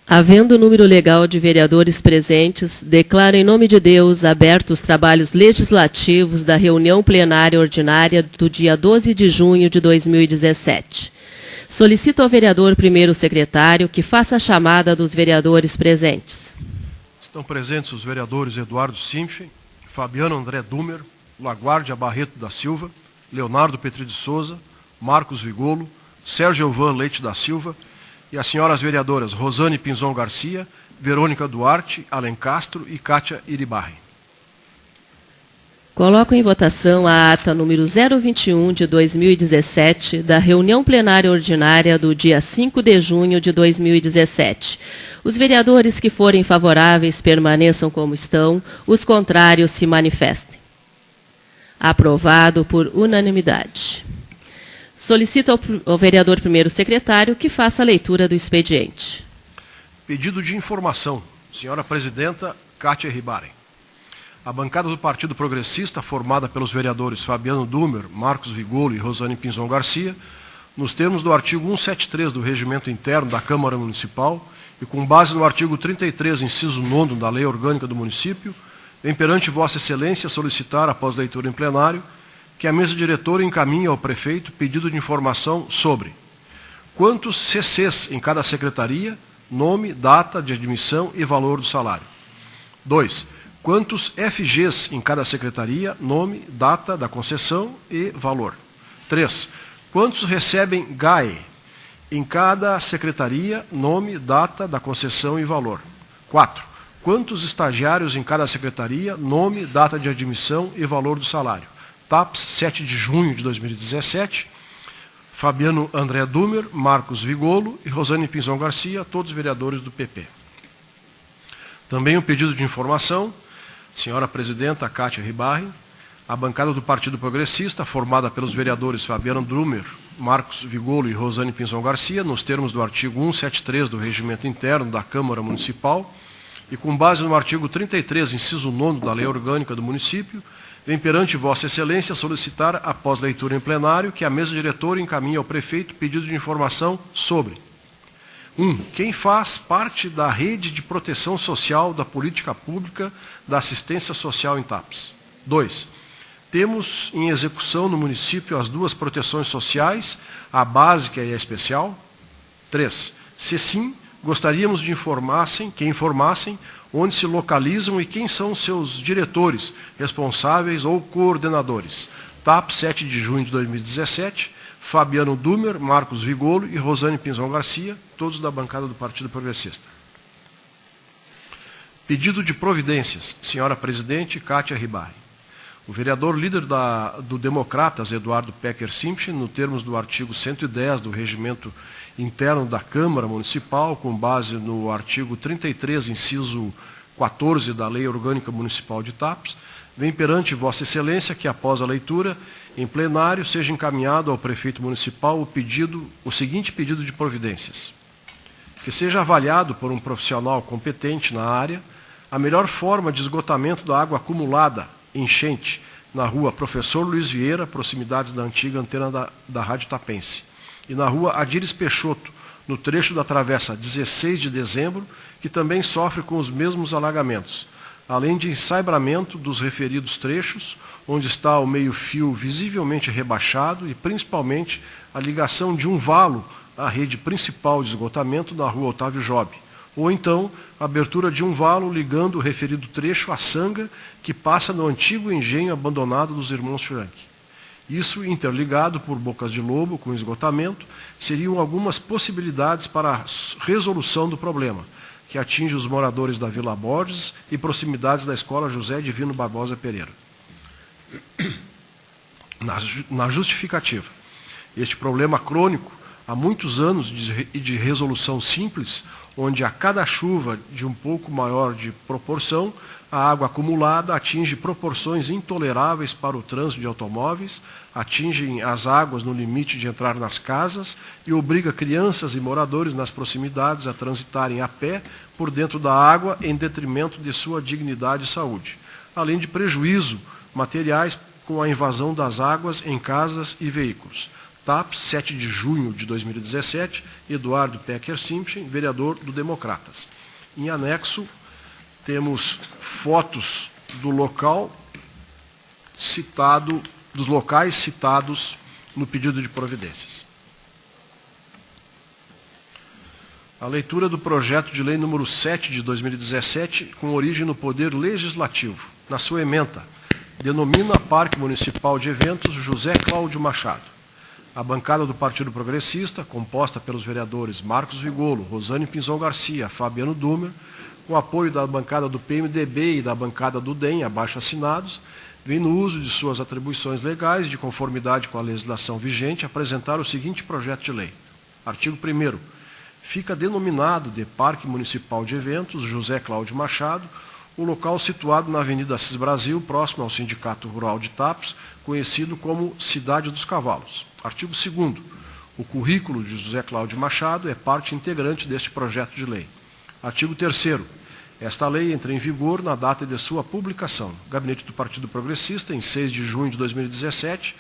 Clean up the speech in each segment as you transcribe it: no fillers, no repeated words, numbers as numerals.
Havendo número legal de vereadores presentes, declaro em nome de Deus abertos os trabalhos legislativos da reunião plenária ordinária do dia 12 de junho de 2017. Solicito ao vereador primeiro secretário que faça a chamada dos vereadores presentes. Estão presentes os vereadores Eduardo Simpchen, Fabiano André Dumer, Laguardia Barreto da Silva, Leonardo Petri de Souza, Marcos Vigolo, Sérgio Elvan Leite da Silva e as senhoras vereadoras Rosane Pinzon Garcia, Verônica Duarte, Alen Castro e Kátia Iribarren. Coloco em votação a ata número 021 de 2017 da reunião plenária ordinária do dia 5 de junho de 2017. Os vereadores que forem favoráveis permaneçam como estão, os contrários se manifestem. Aprovado por unanimidade. Solicito ao vereador primeiro secretário que faça a leitura do expediente. Pedido de informação. Senhora Presidenta, Kátia Iribarren. A bancada do Partido Progressista, formada pelos vereadores Fabiano Dumer, Marcos Vigolo e Rosane Pinzon Garcia, nos termos do artigo 173 do Regimento Interno da Câmara Municipal e com base no artigo 33, inciso 9 da Lei Orgânica do Município, vem perante Vossa Excelência solicitar, após leitura em plenário, que a mesa diretora encaminhe ao prefeito pedido de informação sobre quantos CCs em cada secretaria, nome, data de admissão e valor do salário. 2. Quantos FGs em cada secretaria, nome, data da concessão e valor. 3. Quantos recebem GAE em cada secretaria, nome, data da concessão e valor. 4. Quantos estagiários em cada secretaria, nome, data de admissão e valor do salário. TAPS, 7 de junho de 2017, Fabiano André Dumer, Marcos Vigolo e Rosane Pinzon Garcia, todos vereadores do PP. Também um pedido de informação. Senhora Presidenta, Kátia Iribarren, a bancada do Partido Progressista, formada pelos vereadores Fabiano Dumer, Marcos Vigolo e Rosane Pinzon Garcia, nos termos do artigo 173 do Regimento Interno da Câmara Municipal e com base no artigo 33, inciso 9 da Lei Orgânica do Município, vem perante Vossa Excelência solicitar, após leitura em plenário, que a mesa diretora encaminhe ao prefeito pedido de informação sobre 1. Quem faz parte da rede de proteção social da política pública da assistência social em TAPS. 2. Temos em execução no município as duas proteções sociais, a básica e a especial. 3. Se sim, gostaríamos de informassem onde se localizam e quem são seus diretores, responsáveis ou coordenadores. TAPS, 7 de junho de 2017, Fabiano Dumer, Marcos Vigolo e Rosane Pinzon Garcia, todos da bancada do Partido Progressista. Pedido de providências. Senhora Presidente, Kátia Iribarren. O vereador líder do Democratas, Eduardo Pecker Simpchen, no termos do artigo 110 do Regimento Interno da Câmara Municipal, com base no artigo 33, inciso 14 da Lei Orgânica Municipal de TAPS, vem perante Vossa Excelência que, após a leitura, em plenário, seja encaminhado ao prefeito municipal o seguinte pedido de providências. Que seja avaliado por um profissional competente na área a melhor forma de esgotamento da água acumulada, enchente, na rua Professor Luiz Vieira, proximidades da antiga antena da Rádio Tapense, e na rua Adires Peixoto, no trecho da travessa 16 de dezembro, que também sofre com os mesmos alagamentos, além de ensaibramento dos referidos trechos, onde está o meio-fio visivelmente rebaixado e, principalmente, a ligação de um valo à rede principal de esgotamento na rua Otávio Job, ou então a abertura de um valo ligando o referido trecho à sanga que passa no antigo engenho abandonado dos irmãos Schrank. Isso, interligado por bocas de lobo com esgotamento, seriam algumas possibilidades para a resolução do problema, que atinge os moradores da Vila Borges e proximidades da Escola José Divino Barbosa Pereira. Na justificativa, este problema crônico, há muitos anos de resolução simples, onde a cada chuva de um pouco maior de proporção, a água acumulada atinge proporções intoleráveis para o trânsito de automóveis, atingem as águas no limite de entrar nas casas e obriga crianças e moradores nas proximidades a transitarem a pé por dentro da água em detrimento de sua dignidade e saúde, além de prejuízo materiais com a invasão das águas em casas e veículos. TAPS, 7 de junho de 2017, Eduardo Pecker Simpson, vereador do Democratas. Em anexo, temos fotos do local citado, dos locais citados no pedido de providências. A leitura do projeto de lei número 7 de 2017, com origem no Poder Legislativo. Na sua ementa, denomina Parque Municipal de Eventos José Cláudio Machado. A bancada do Partido Progressista, composta pelos vereadores Marcos Vigolo, Rosane Pinzon Garcia, Fabiano Dumer, com apoio da bancada do PMDB e da bancada do DEM, abaixo assinados, vem no uso de suas atribuições legais, de conformidade com a legislação vigente, apresentar o seguinte projeto de lei. Artigo 1º. Fica denominado de Parque Municipal de Eventos José Cláudio Machado, o local situado na Avenida Assis Brasil, próximo ao Sindicato Rural de Tapos, conhecido como Cidade dos Cavalos. Artigo 2º. O currículo de José Cláudio Machado é parte integrante deste projeto de lei. Artigo 3º. Esta lei entra em vigor na data de sua publicação. Gabinete do Partido Progressista, em 6 de junho de 2017,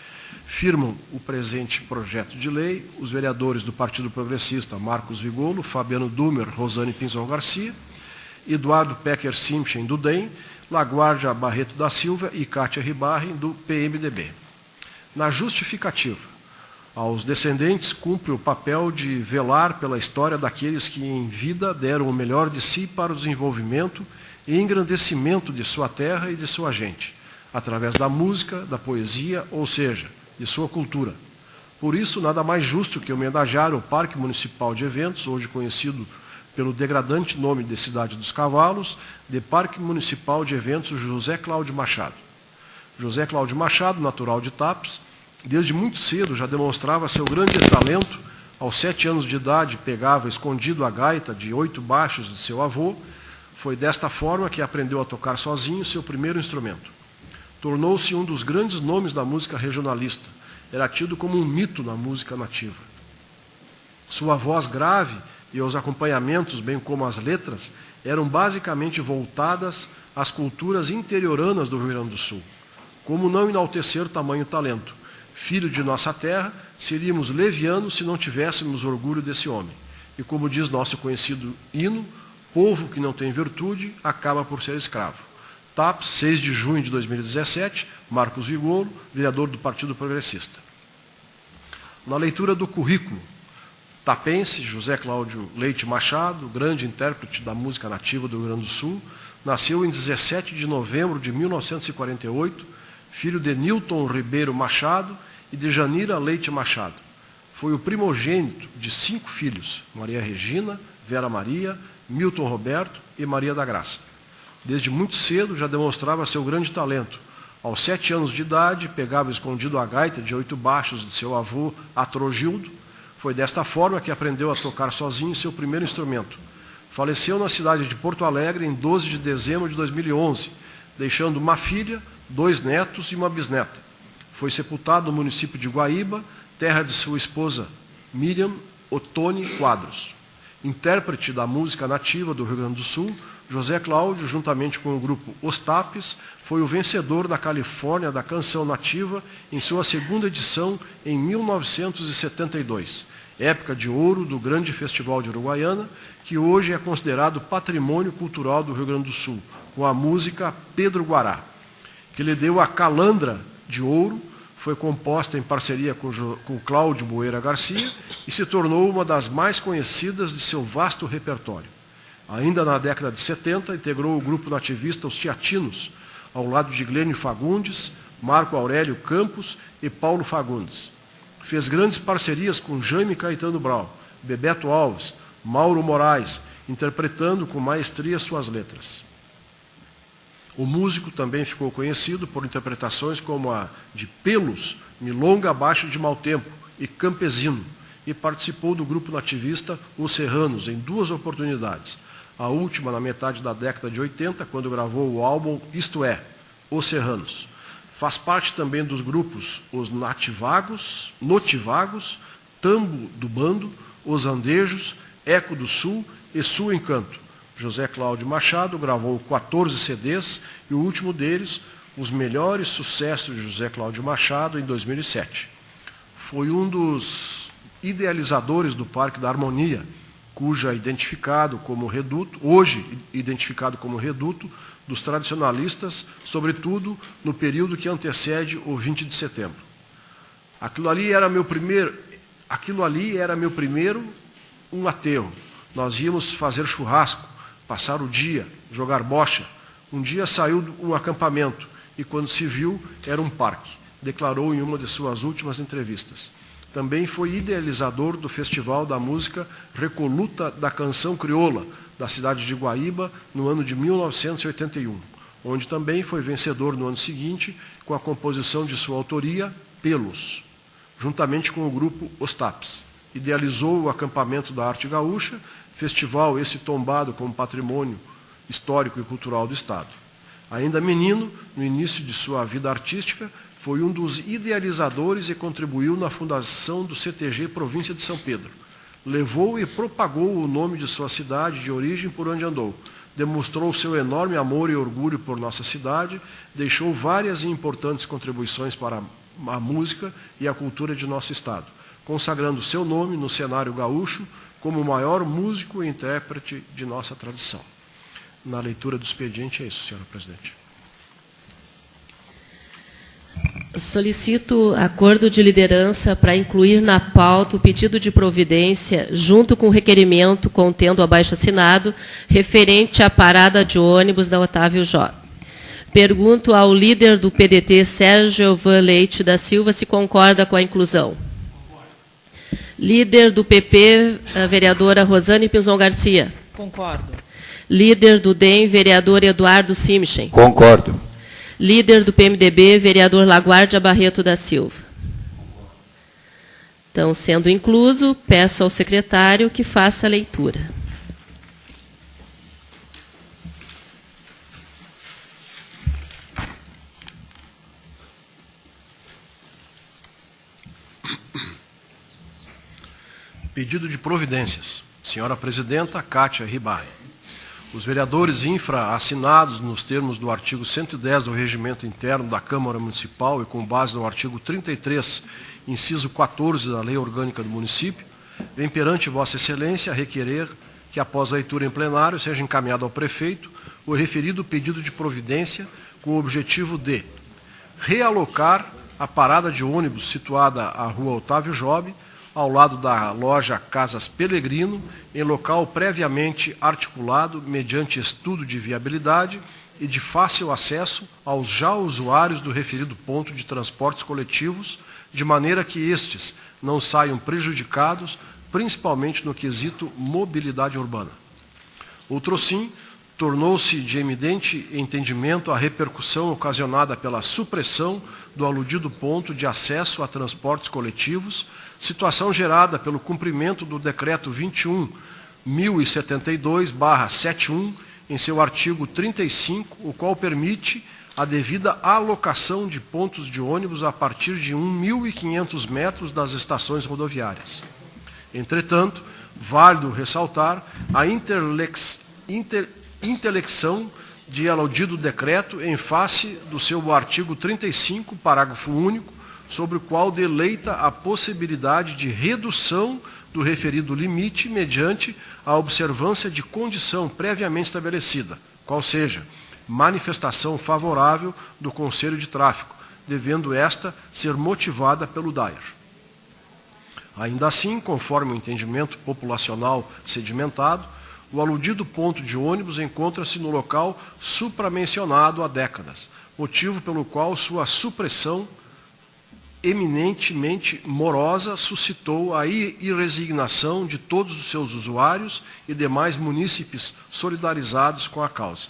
firmam o presente projeto de lei os vereadores do Partido Progressista Marcos Vigolo, Fabiano Dumer, Rosane Pinzon Garcia, Eduardo Pecker Simpson, do DEM, Laguardia Barreto da Silva e Kátia Ribarren, do PMDB. Na justificativa, aos descendentes cumpre o papel de velar pela história daqueles que em vida deram o melhor de si para o desenvolvimento e engrandecimento de sua terra e de sua gente, através da música, da poesia, ou seja, de sua cultura. Por isso, nada mais justo que homenagear o Parque Municipal de Eventos, hoje conhecido pelo degradante nome de Cidade dos Cavalos, de Parque Municipal de Eventos José Cláudio Machado. José Cláudio Machado, natural de Tapos, desde muito cedo já demonstrava seu grande talento. Aos 7 anos de idade, pegava escondido a gaita de 8 baixos de seu avô. Foi desta forma que aprendeu a tocar sozinho seu primeiro instrumento. Tornou-se um dos grandes nomes da música regionalista. Era tido como um mito na música nativa. Sua voz grave e os acompanhamentos, bem como as letras, eram basicamente voltadas às culturas interioranas do Rio Grande do Sul. Como não enaltecer tamanho talento? Filho de nossa terra, seríamos levianos se não tivéssemos orgulho desse homem. E como diz nosso conhecido hino, povo que não tem virtude acaba por ser escravo. TAPS, 6 de junho de 2017, Marcos Vigolo, vereador do Partido Progressista. Na leitura do currículo, tapense, José Cláudio Leite Machado, grande intérprete da música nativa do Rio Grande do Sul, nasceu em 17 de novembro de 1948, filho de Nilton Ribeiro Machado e de Janira Leite Machado. Foi o primogênito de 5 filhos, Maria Regina, Vera Maria, Milton Roberto e Maria da Graça. Desde muito cedo já demonstrava seu grande talento. Aos 7 anos de idade, pegava escondido a gaita de 8 baixos de seu avô, Atrogildo. Foi desta forma que aprendeu a tocar sozinho seu primeiro instrumento. Faleceu na cidade de Porto Alegre em 12 de dezembro de 2011, deixando uma filha, 2 netos e uma bisneta. Foi sepultado no município de Guaíba, terra de sua esposa Miriam Ottoni Quadros. Intérprete da música nativa do Rio Grande do Sul, José Cláudio, juntamente com o grupo Os Tapes, foi o vencedor da Califórnia da Canção Nativa em sua segunda edição em 1972, época de ouro do grande Festival de Uruguaiana, que hoje é considerado patrimônio cultural do Rio Grande do Sul, com a música Pedro Guará, que lhe deu a Calandra de Ouro. Foi composta em parceria com Cláudio Boeira Garcia e se tornou uma das mais conhecidas de seu vasto repertório. Ainda na década de 70, integrou o grupo nativista Os Teatinos, ao lado de Glênio Fagundes, Marco Aurélio Campos e Paulo Fagundes. Fez grandes parcerias com Jaime Caetano Brau, Bebeto Alves, Mauro Moraes, interpretando com maestria suas letras. O músico também ficou conhecido por interpretações como a de Pelos, Milonga Abaixo de Mau Tempo e Campesino, e participou do grupo nativista Os Serranos em 2 oportunidades. A última na metade da década de 80, quando gravou o álbum Isto É, Os Serranos. Faz parte também dos grupos Os Notivagos, Tambo do Bando, Os Andejos, Eco do Sul e Sul Encanto. José Cláudio Machado gravou 14 CDs e o último deles, Os Melhores Sucessos de José Cláudio Machado, em 2007. foi um dos idealizadores do Parque da Harmonia, hoje identificado como reduto dos tradicionalistas, sobretudo no período que antecede o 20 de setembro. Aquilo ali era meu primeiro um aterro. Nós íamos fazer churrasco, passar o dia, jogar bocha. Um dia saiu um acampamento e, quando se viu, era um parque, declarou em uma de suas últimas entrevistas. Também foi idealizador do Festival da Música Recoluta da Canção Crioula, da cidade de Guaíba, no ano de 1981, onde também foi vencedor no ano seguinte, com a composição de sua autoria, Pelos, juntamente com o grupo Os Taps. Idealizou o Acampamento da Arte Gaúcha, festival esse tombado como patrimônio histórico e cultural do Estado. Ainda menino, no início de sua vida artística, foi um dos idealizadores e contribuiu na fundação do CTG Província de São Pedro. Levou e propagou o nome de sua cidade de origem por onde andou. Demonstrou seu enorme amor e orgulho por nossa cidade, deixou várias e importantes contribuições para a música e a cultura de nosso Estado, consagrando seu nome no cenário gaúcho como o maior músico e intérprete de nossa tradição. Na leitura do expediente é isso, senhora presidente. Solicito acordo de liderança para incluir na pauta o pedido de providência, junto com o requerimento contendo abaixo-assinado, referente à parada de ônibus da Otávio Job. Pergunto ao líder do PDT, Sérgio Van Leite da Silva, se concorda com a inclusão. Líder do PP, a vereadora Rosane Pinzon Garcia. Concordo. Líder do DEM, vereador Eduardo Simchen. Concordo. Líder do PMDB, vereador Laguardia Barreto da Silva. Então, sendo incluso, peço ao secretário que faça a leitura. Pedido de providências. Senhora Presidenta, Kátia Ribarri. Os vereadores infra-assinados nos termos do artigo 110 do Regimento Interno da Câmara Municipal e com base no artigo 33, inciso 14 da Lei Orgânica do Município, vem perante Vossa Excelência requerer que, após a leitura em plenário, seja encaminhado ao prefeito o referido pedido de providência com o objetivo de realocar a parada de ônibus situada à Rua Otávio Job, ao lado da loja Casas Pelegrino, em local previamente articulado mediante estudo de viabilidade e de fácil acesso aos já usuários do referido ponto de transportes coletivos, de maneira que estes não saiam prejudicados, principalmente no quesito mobilidade urbana. Outrosim, tornou-se de evidente entendimento a repercussão ocasionada pela supressão do aludido ponto de acesso a transportes coletivos, situação gerada pelo cumprimento do Decreto 21.072/71, em seu artigo 35, o qual permite a devida alocação de pontos de ônibus a partir de 1.500 metros das estações rodoviárias. Entretanto, válido ressaltar a intelecção de aludido decreto em face do seu artigo 35, parágrafo único, sobre o qual deleita a possibilidade de redução do referido limite mediante a observância de condição previamente estabelecida, qual seja, manifestação favorável do Conselho de Tráfego, devendo esta ser motivada pelo DAER. Ainda assim, conforme o entendimento populacional sedimentado, o aludido ponto de ônibus encontra-se no local supramencionado há décadas, motivo pelo qual sua supressão eminentemente morosa suscitou a irresignação de todos os seus usuários e demais munícipes solidarizados com a causa.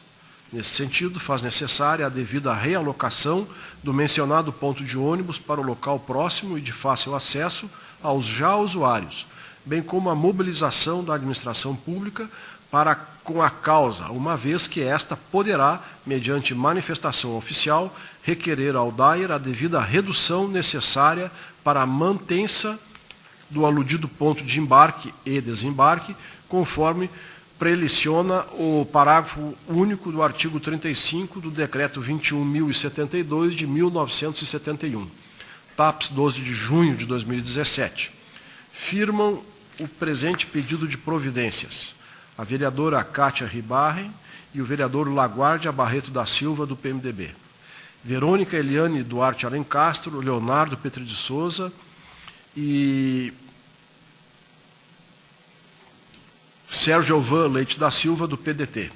Nesse sentido, faz necessária a devida realocação do mencionado ponto de ônibus para o local próximo e de fácil acesso aos já usuários, bem como a mobilização da administração pública para com a causa, uma vez que esta poderá, mediante manifestação oficial, requerer ao DAER a devida redução necessária para a mantença do aludido ponto de embarque e desembarque, conforme preliciona o parágrafo único do artigo 35 do Decreto 21.072 de 1971. TAPS, 12 de junho de 2017. Firmam o presente pedido de providências a vereadora Kátia Ribarren e o vereador Laguardia Barreto da Silva, do PMDB. Verônica Eliane Duarte Alencastro, Leonardo Petri de Souza e Sérgio Alvan Leite da Silva, do PDT.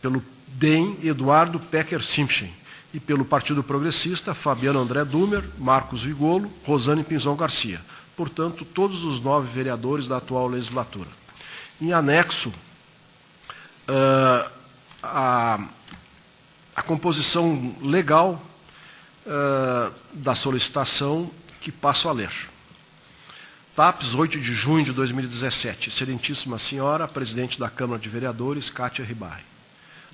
Pelo DEM, Eduardo Pecker Simpson. E pelo Partido Progressista, Fabiano André Dumer, Marcos Vigolo, Rosane Pinzon Garcia. Portanto, todos os 9 vereadores da atual legislatura. Em anexo, a composição legal da solicitação que passo a ler. TAPS, 8 de junho de 2017. Excelentíssima Senhora, Presidente da Câmara de Vereadores, Kátia Ribarren.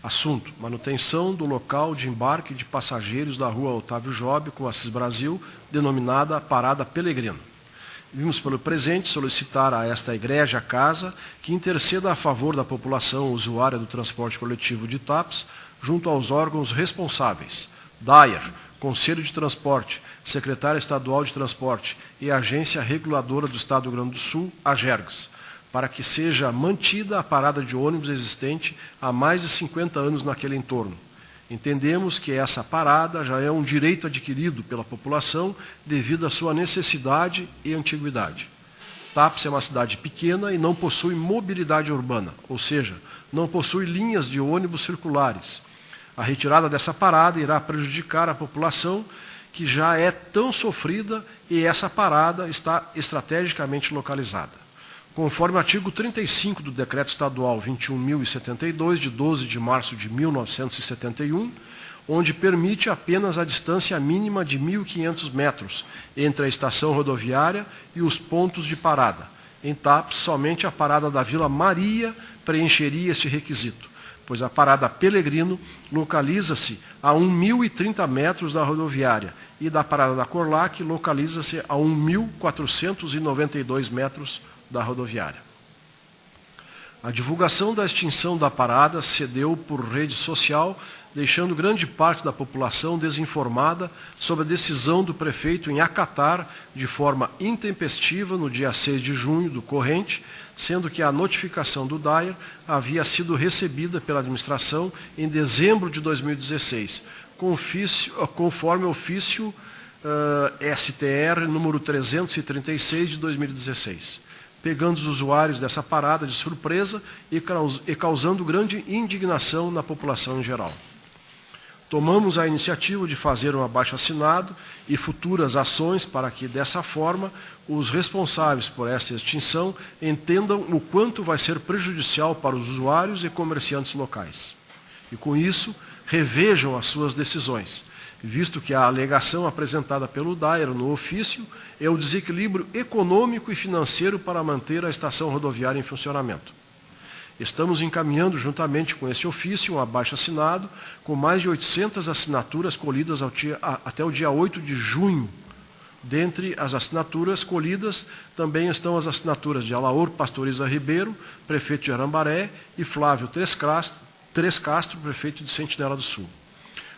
Assunto: manutenção do local de embarque de passageiros da rua Otávio Job, com Assis Brasil, denominada Parada Pelegrino. Vimos pelo presente solicitar a esta egrégia casa que interceda a favor da população usuária do transporte coletivo de TAPS, junto aos órgãos responsáveis, DAIR, Conselho de Transporte, Secretária Estadual de Transporte e Agência Reguladora do Estado do Rio Grande do Sul, AGERGS, para que seja mantida a parada de ônibus existente há mais de 50 anos naquele entorno. Entendemos que essa parada já é um direito adquirido pela população devido à sua necessidade e antiguidade. TAPS é uma cidade pequena e não possui mobilidade urbana, ou seja, não possui linhas de ônibus circulares. A retirada dessa parada irá prejudicar a população, que já é tão sofrida, e essa parada está estrategicamente localizada. Conforme o artigo 35 do Decreto Estadual 21.072, de 12 de março de 1971, onde permite apenas a distância mínima de 1.500 metros entre a estação rodoviária e os pontos de parada. Em TAPS, somente a parada da Vila Maria preencheria este requisito, pois a parada Pelegrino localiza-se a 1.030 metros da rodoviária e da parada da Corlac localiza-se a 1.492 metros da rodoviária. A divulgação da extinção da parada se deu por rede social, deixando grande parte da população desinformada sobre a decisão do prefeito em acatar de forma intempestiva no dia 6 de junho do corrente, sendo que a notificação do DAIR havia sido recebida pela administração em dezembro de 2016, conforme ofício STR número 336 de 2016. Pegando os usuários dessa parada de surpresa e causando grande indignação na população em geral. Tomamos a iniciativa de fazer um abaixo-assinado e futuras ações para que, dessa forma, os responsáveis por esta extinção entendam o quanto vai ser prejudicial para os usuários e comerciantes locais. E, com isso, revejam as suas decisões, visto que a alegação apresentada pelo DAIR no ofício é o desequilíbrio econômico e financeiro para manter a estação rodoviária em funcionamento. Estamos encaminhando, juntamente com esse ofício, um abaixo-assinado, com mais de 800 assinaturas colhidas até o dia 8 de junho. Dentre as assinaturas colhidas, também estão as assinaturas de Alaor Pastoriza Ribeiro, prefeito de Arambaré, e Flávio Tres Castro, prefeito de Sentinela do Sul.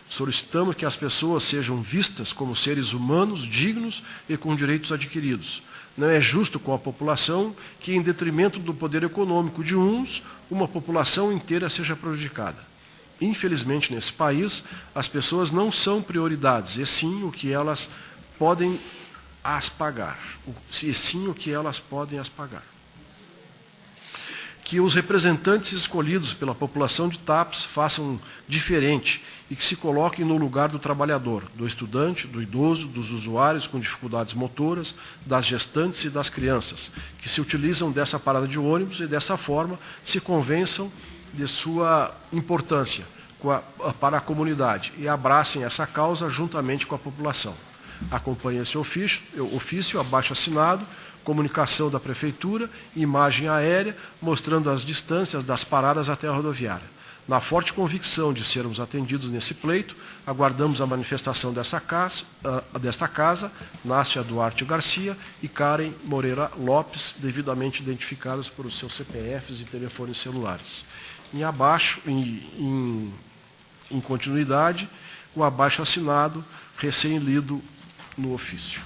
Solicitamos que as pessoas sejam vistas como seres humanos, dignos e com direitos adquiridos. Não é justo com a população que, em detrimento do poder econômico de uns, uma população inteira seja prejudicada. Infelizmente, nesse país, as pessoas não são prioridades, e sim o que elas podem as pagar. Que os representantes escolhidos pela população de TAPS façam diferente e que se coloquem no lugar do trabalhador, do estudante, do idoso, dos usuários com dificuldades motoras, das gestantes e das crianças, que se utilizam dessa parada de ônibus e, dessa forma, se convençam de sua importância para a comunidade e abracem essa causa juntamente com a população. Acompanhe esse ofício abaixo-assinado, comunicação da Prefeitura, imagem aérea, mostrando as distâncias das paradas até a rodoviária. Na forte convicção de sermos atendidos nesse pleito, aguardamos a manifestação desta casa, Nástia Duarte Garcia e Karen Moreira Lopes, devidamente identificadas por os seus CPFs e telefones celulares. Em continuidade, o abaixo-assinado, recém-lido no ofício.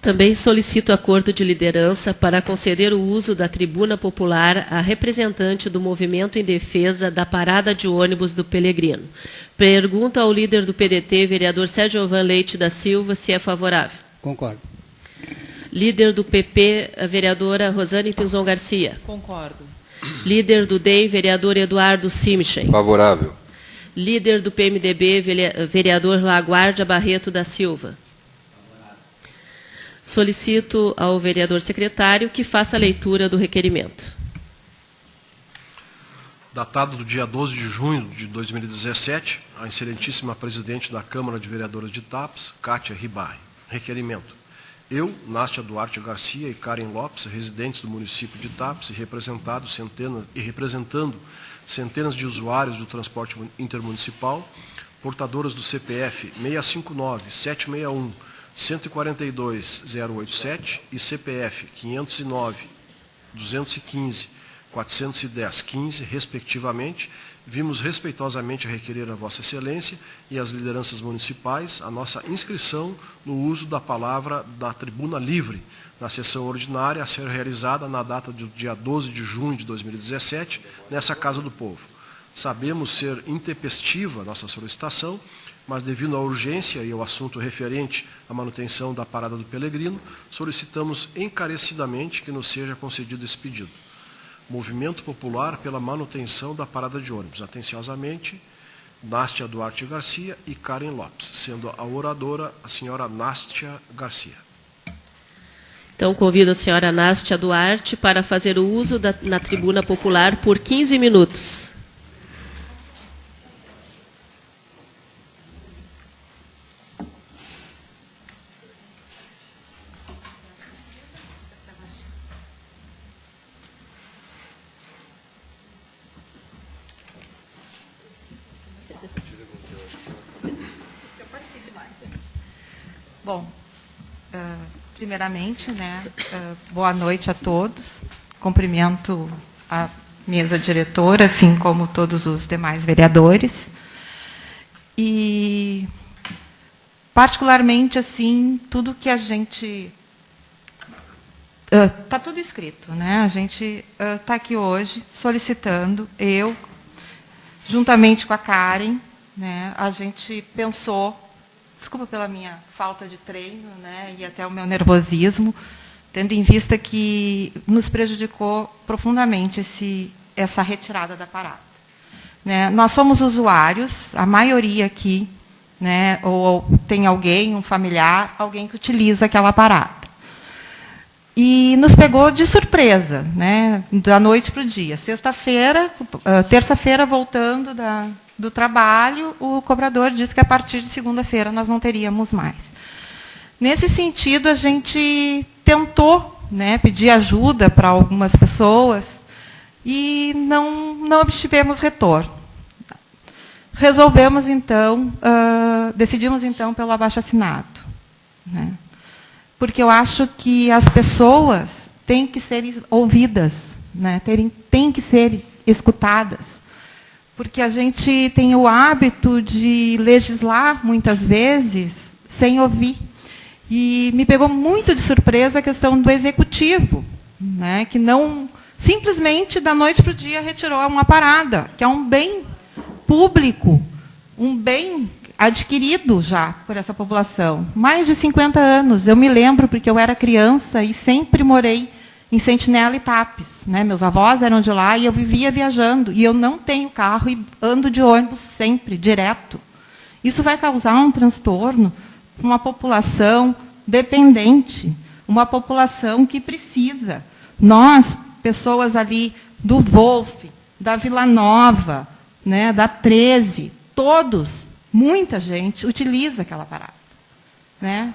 Também solicito acordo de liderança para conceder o uso da tribuna popular à representante do movimento em defesa da parada de ônibus do Pelegrino. Pergunto ao líder do PDT, vereador Sérgio Ovan Leite da Silva, se é favorável. Concordo. Líder do PP, a vereadora Rosane Pinzon Garcia. Concordo. Líder do DEM, vereador Eduardo Simchen. Favorável. Líder do PMDB, vereador Laguardia Barreto da Silva. Solicito ao vereador secretário que faça a leitura do requerimento. Datado do dia 12 de junho de 2017, a excelentíssima presidente da Câmara de Vereadores de Tapes, Kátia Ribari. Requerimento. Eu, Nástia Duarte Garcia e Karen Lopes, residentes do município de Tapes e representando centenas de usuários do transporte intermunicipal, portadoras do CPF 659-761-142-087 e CPF 509-215-410-15, respectivamente, vimos respeitosamente requerer a Vossa Excelência e às lideranças municipais a nossa inscrição no uso da palavra da tribuna livre na sessão ordinária a ser realizada na data do dia 12 de junho de 2017, nessa Casa do Povo. Sabemos ser intempestiva nossa solicitação, mas devido à urgência e ao assunto referente à manutenção da parada do Pelegrino, solicitamos encarecidamente que nos seja concedido esse pedido. Movimento Popular pela manutenção da parada de ônibus. Atenciosamente, Nástia Duarte Garcia e Karen Lopes, sendo a oradora a senhora Nástia Garcia. Então, convido a senhora Nástia Duarte para fazer o uso na tribuna popular por 15 minutos. Bom, primeiramente, boa noite a todos. Cumprimento a mesa diretora, assim como todos os demais vereadores. E, particularmente, assim, tudo que a gente... Está tudo escrito, né? A gente está aqui hoje solicitando, eu, juntamente com a Karen, né, a gente pensou... Desculpa pela minha falta de treino, né, e até o meu nervosismo, tendo em vista que nos prejudicou profundamente essa retirada da parada. Né, nós somos usuários, a maioria aqui, né, ou tem alguém, um familiar, alguém que utiliza aquela parada. E nos pegou de surpresa, né, da noite para o dia. Terça-feira, voltando do trabalho, o cobrador disse que a partir de segunda-feira nós não teríamos mais. Nesse sentido, a gente tentou, né, pedir ajuda para algumas pessoas e não obtivemos retorno. Decidimos, então, pelo abaixo-assinado. Né, porque eu acho que as pessoas têm que ser ouvidas, né, têm que ser escutadas. Porque a gente tem o hábito de legislar, muitas vezes, sem ouvir. E me pegou muito de surpresa a questão do executivo, né, que não, simplesmente, da noite para o dia, retirou uma parada, que é um bem público, um bem adquirido já por essa população. Mais de 50 anos, eu me lembro, porque eu era criança e sempre morei em Sentinela e Tapes, né? Meus avós eram de lá e eu vivia viajando. E eu não tenho carro e ando de ônibus sempre, direto. Isso vai causar um transtorno para uma população dependente, uma população que precisa. Nós, pessoas ali do Wolf, da Vila Nova, né, da 13, todos, muita gente, utiliza aquela parada. Né?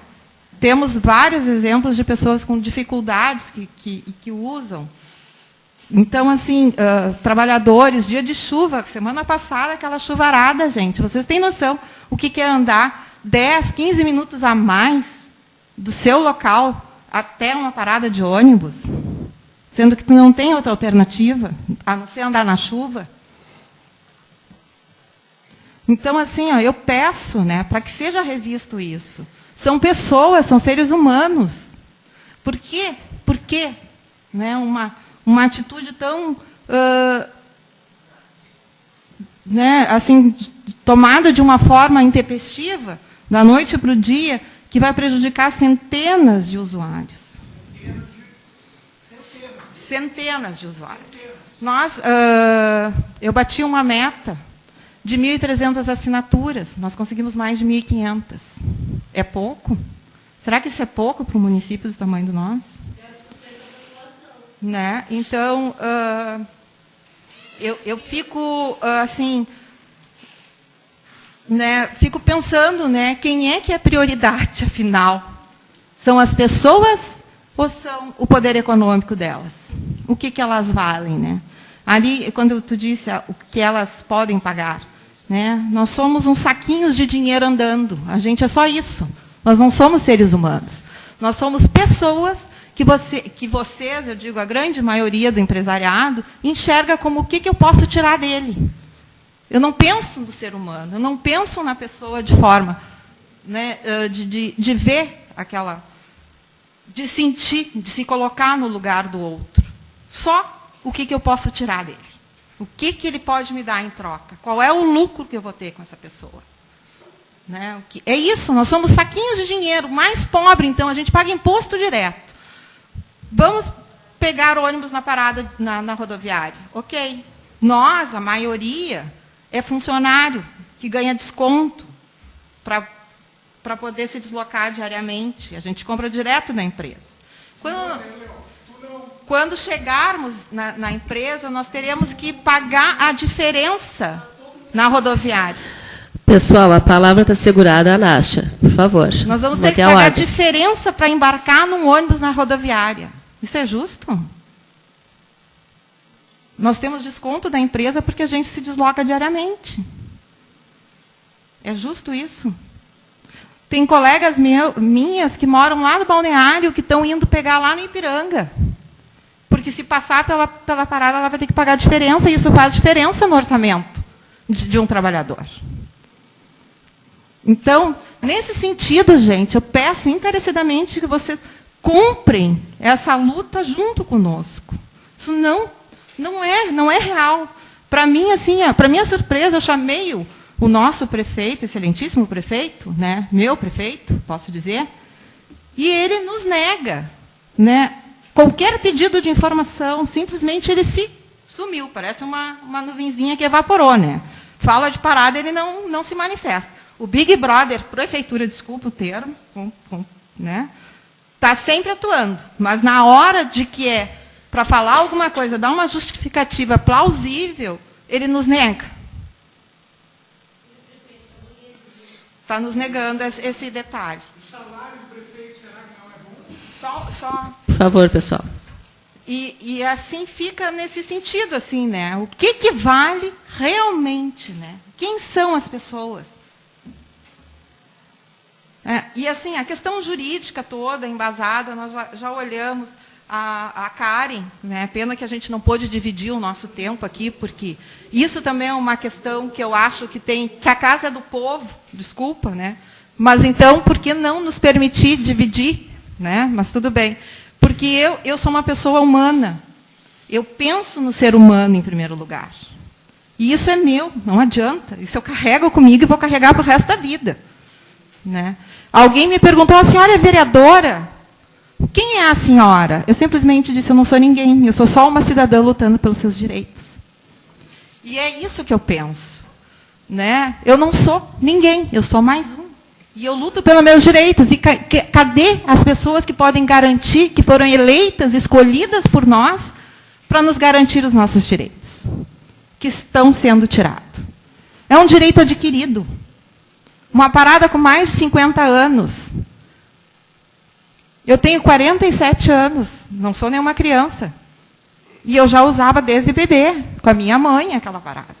Temos vários exemplos de pessoas com dificuldades que usam. Então, assim, trabalhadores, dia de chuva, semana passada, aquela chuvarada, gente. Vocês têm noção o que é andar 10, 15 minutos a mais do seu local até uma parada de ônibus, sendo que tu não tem outra alternativa, a não ser andar na chuva? Então, assim, ó, eu peço, né, para que seja revisto isso. São pessoas, são seres humanos. Por quê? Por quê? Né, uma atitude tão... né, assim, tomada de uma forma intempestiva, da noite para o dia, que vai prejudicar centenas de usuários. Centenas de usuários. Eu bati uma meta de 1.300 assinaturas. Nós conseguimos mais de 1.500. É pouco? Será que isso é pouco para um município do tamanho do nosso? Né? Então, eu fico, assim, né, fico pensando, né, quem é que é prioridade, afinal? São as pessoas ou são o poder econômico delas? O que elas valem, né? Ali, quando tu disse o que elas podem pagar, né? Nós somos uns saquinhos de dinheiro andando. A gente é só isso. Nós não somos seres humanos. Nós somos pessoas que vocês, eu digo, a grande maioria do empresariado, enxerga como o que eu posso tirar dele. Eu não penso no ser humano, eu não penso na pessoa de forma, né, de ver aquela... de sentir, de se colocar no lugar do outro. Só o que eu posso tirar dele. O que ele pode me dar em troca. Qual é o lucro que eu vou ter com essa pessoa. Né? É isso, nós somos saquinhos de dinheiro. Mais pobre, então, a gente paga imposto direto. Vamos pegar ônibus na parada, na rodoviária. Ok. Nós, a maioria, é funcionário que ganha desconto para poder se deslocar diariamente. A gente compra direto da empresa. Quando chegarmos na empresa, nós teremos que pagar a diferença na rodoviária. Pessoal, a palavra está segurada, Anástia, por favor. Nós vamos ter que pagar a diferença para embarcar num ônibus na rodoviária. Isso é justo? Nós temos desconto da empresa porque a gente se desloca diariamente. É justo isso? Tem colegas minhas que moram lá no balneário, que estão indo pegar lá no Ipiranga. Porque se passar pela parada, ela vai ter que pagar a diferença, e isso faz diferença no orçamento de um trabalhador. Então, nesse sentido, gente, eu peço encarecidamente que vocês comprem essa luta junto conosco. Isso não é real. Para mim, assim, para minha surpresa, eu chamei o nosso prefeito, excelentíssimo prefeito, né, meu prefeito, posso dizer, e ele nos nega, né, qualquer pedido de informação, simplesmente ele se sumiu, parece uma nuvenzinha que evaporou, né? Fala de parada, ele não se manifesta. O Big Brother, prefeitura, desculpa o termo, né, está sempre atuando, mas na hora de que é para falar alguma coisa, dar uma justificativa plausível, ele nos nega. Está nos negando esse detalhe. O salário do prefeito, será que não é bom? Só... Por favor, pessoal. E assim fica nesse sentido, assim, né? O que vale realmente, né? Quem são as pessoas? E assim, a questão jurídica toda, embasada, nós já olhamos. A Karen, né? Pena que a gente não pôde dividir o nosso tempo aqui, porque isso também é uma questão que eu acho que a casa é do povo, desculpa, né? Mas então, por que não nos permitir dividir, né? Mas tudo bem. Porque eu sou uma pessoa humana. Eu penso no ser humano em primeiro lugar. E isso é meu, não adianta. Isso eu carrego comigo e vou carregar para o resto da vida. Né? Alguém me perguntou, a senhora é vereadora? Quem é a senhora? Eu simplesmente disse, eu não sou ninguém, eu sou só uma cidadã lutando pelos seus direitos. E é isso que eu penso. Né? Eu não sou ninguém, eu sou mais um. E eu luto pelos meus direitos. E cadê as pessoas que podem garantir, que foram eleitas, escolhidas por nós, para nos garantir os nossos direitos? Que estão sendo tirados. É um direito adquirido. Uma parada com mais de 50 anos. Eu tenho 47 anos, não sou nenhuma criança. E eu já usava desde bebê, com a minha mãe, aquela parada.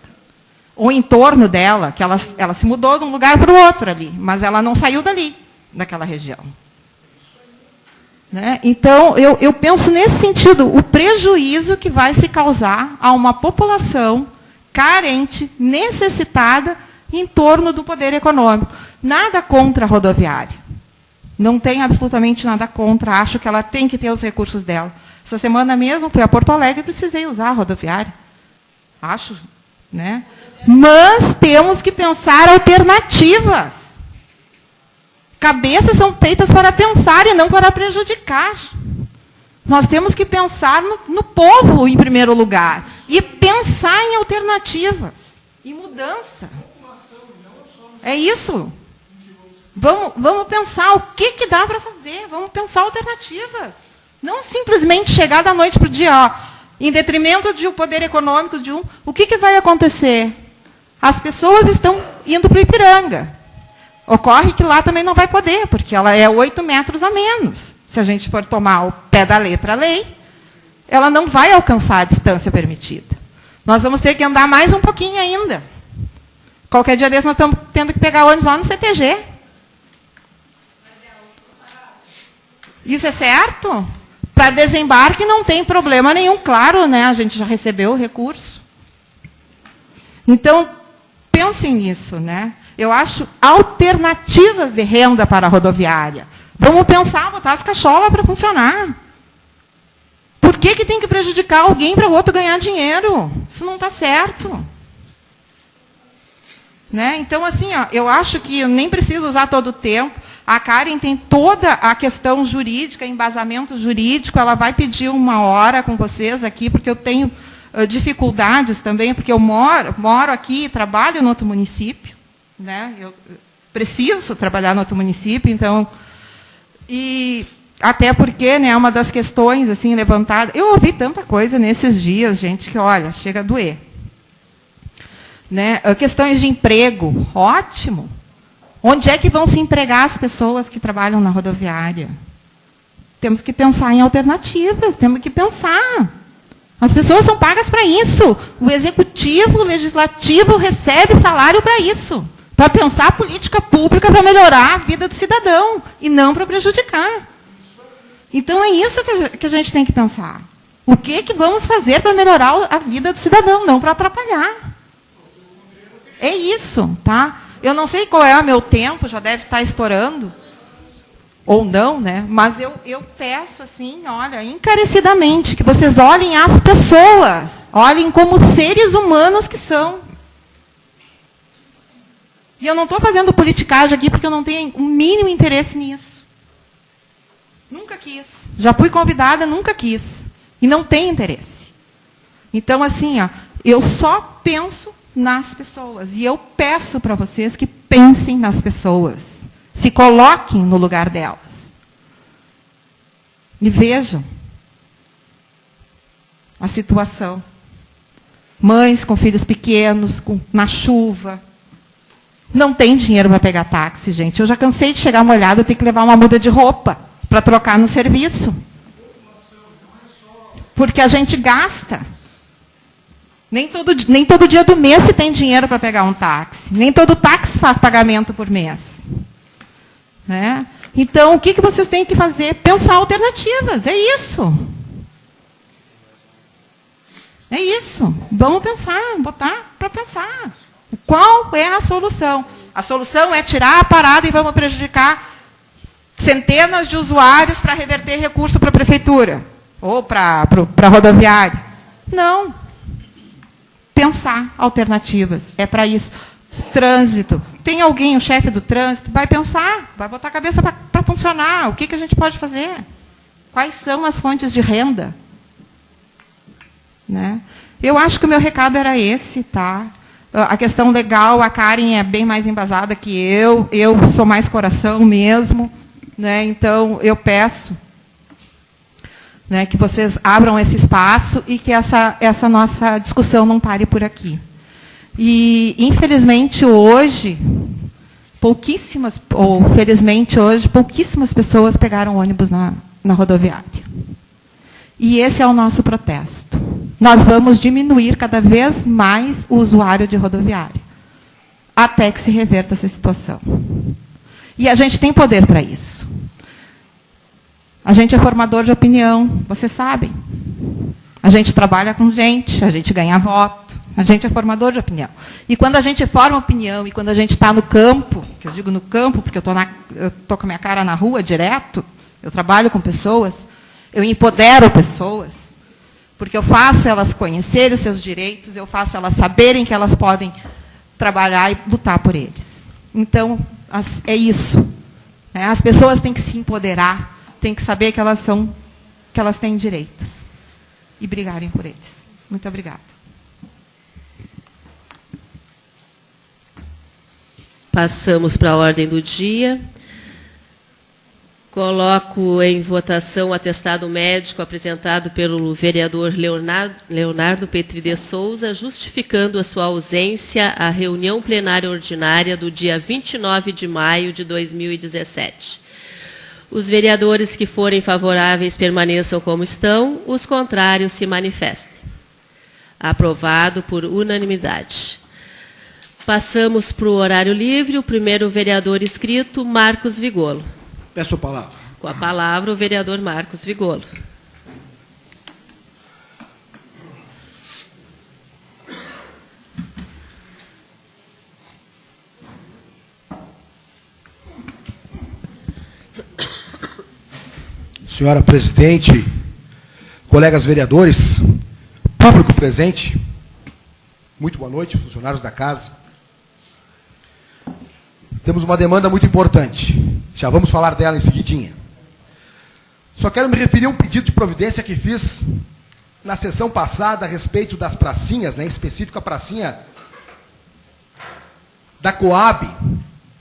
Ou em torno dela, que ela se mudou de um lugar para o outro ali, mas ela não saiu dali, daquela região. Né? Então, eu penso nesse sentido, o prejuízo que vai se causar a uma população carente, necessitada em torno do poder econômico. Nada contra a rodoviária. Não tem absolutamente nada contra. Acho que ela tem que ter os recursos dela. Essa semana mesmo fui a Porto Alegre e precisei usar a rodoviária. Acho, né? Mas temos que pensar alternativas. Cabeças são feitas para pensar e não para prejudicar. Nós temos que pensar no povo, em primeiro lugar. E pensar em alternativas. Em mudança. É isso. Vamos pensar o que dá para fazer. Vamos pensar alternativas. Não simplesmente chegar da noite para o dia, ó, em detrimento do poder econômico de um. O que vai acontecer? As pessoas estão indo para o Ipiranga. Ocorre que lá também não vai poder, porque ela é 8 metros a menos. Se a gente for tomar o pé da letra a lei, ela não vai alcançar a distância permitida. Nós vamos ter que andar mais um pouquinho ainda. Qualquer dia desse nós estamos tendo que pegar ônibus lá no CTG. Isso é certo? Para desembarque não tem problema nenhum, claro, né? A gente já recebeu o recurso. Então, pensem nisso, né? Eu acho alternativas de renda para a rodoviária. Vamos pensar, botar as cacholas para funcionar. Por que tem que prejudicar alguém para o outro ganhar dinheiro? Isso não está certo. Né? Então, assim, ó, eu acho que eu nem preciso usar todo o tempo. A Karen tem toda a questão jurídica, embasamento jurídico. Ela vai pedir uma hora com vocês aqui, porque eu tenho dificuldades também, porque eu moro aqui e trabalho no outro município. Né? Eu preciso trabalhar no outro município, então... E até porque, né, uma das questões assim, levantadas... Eu ouvi tanta coisa nesses dias, gente, que, olha, chega a doer. Né? Questões de emprego, ótimo. Onde é que vão se empregar as pessoas que trabalham na rodoviária? Temos que pensar em alternativas, temos que pensar. As pessoas são pagas para isso. O executivo, o legislativo recebe salário para isso. Para pensar política pública para melhorar a vida do cidadão e não para prejudicar. Então, é isso que a gente tem que pensar. O que vamos fazer para melhorar a vida do cidadão, não para atrapalhar. É isso, tá? Eu não sei qual é o meu tempo, já deve estar estourando, ou não, né? Mas eu peço, assim, olha, encarecidamente, que vocês olhem as pessoas, olhem como seres humanos que são. E eu não estou fazendo politicagem aqui porque eu não tenho o mínimo interesse nisso. Nunca quis. Já fui convidada, nunca quis. E não tenho interesse. Então, assim, ó, eu só penso nas pessoas. E eu peço para vocês que pensem nas pessoas. Se coloquem no lugar delas. E vejam a situação. Mães com filhos pequenos, na chuva. Não tem dinheiro para pegar táxi, gente. Eu já cansei de chegar molhada, ter que levar uma muda de roupa para trocar no serviço. Porque a gente gasta. Nem todo dia do mês se tem dinheiro para pegar um táxi. Nem todo táxi faz pagamento por mês. Né? Então, o que vocês têm que fazer? Pensar alternativas. É isso. É isso. Vamos pensar, botar para pensar. Qual é a solução? A solução é tirar a parada e vamos prejudicar centenas de usuários para reverter recurso para a prefeitura ou para a rodoviária. Não. Pensar alternativas. É para isso. Trânsito. Tem alguém, o chefe do trânsito, vai pensar, vai botar a cabeça para funcionar. O que a gente pode fazer? Quais são as fontes de renda? Né? Eu acho que o meu recado era esse, tá? A questão legal, a Karen é bem mais embasada que eu sou mais coração mesmo, né? Então, eu peço, né, que vocês abram esse espaço e que essa nossa discussão não pare por aqui. E, infelizmente, hoje, felizmente hoje, pouquíssimas pessoas pegaram ônibus na rodoviária. E esse é o nosso protesto. Nós vamos diminuir cada vez mais o usuário de rodoviária, até que se reverta essa situação. E a gente tem poder para isso. A gente é formador de opinião, vocês sabem. A gente trabalha com gente, a gente ganha voto, A gente é formador de opinião. E quando a gente forma opinião, e quando a gente está no campo, que eu digo no campo, porque eu estou com a minha cara na rua direto, eu trabalho com pessoas, eu empodero pessoas, porque eu faço elas conhecerem os seus direitos, eu faço elas saberem que elas podem trabalhar e lutar por eles. Então, é isso. Né? As pessoas têm que se empoderar, têm que saber que elas têm direitos e brigarem por eles. Muito obrigada. Passamos para a ordem do dia. Coloco em votação o atestado médico apresentado pelo vereador Leonardo Petri de Souza, justificando a sua ausência à reunião plenária ordinária do dia 29 de maio de 2017. Os vereadores que forem favoráveis permaneçam como estão, os contrários se manifestem. Aprovado por unanimidade. Passamos para o horário livre. O primeiro vereador inscrito, Marcos Vigolo. Peço a palavra. Com a palavra, o vereador Marcos Vigolo. Senhora presidente, colegas vereadores, público presente, muito boa noite, funcionários da casa. Temos uma demanda muito importante. Já vamos falar dela em seguidinha. Só quero me referir a um pedido de providência que fiz na sessão passada a respeito das pracinhas, né, em específico a pracinha da Coab,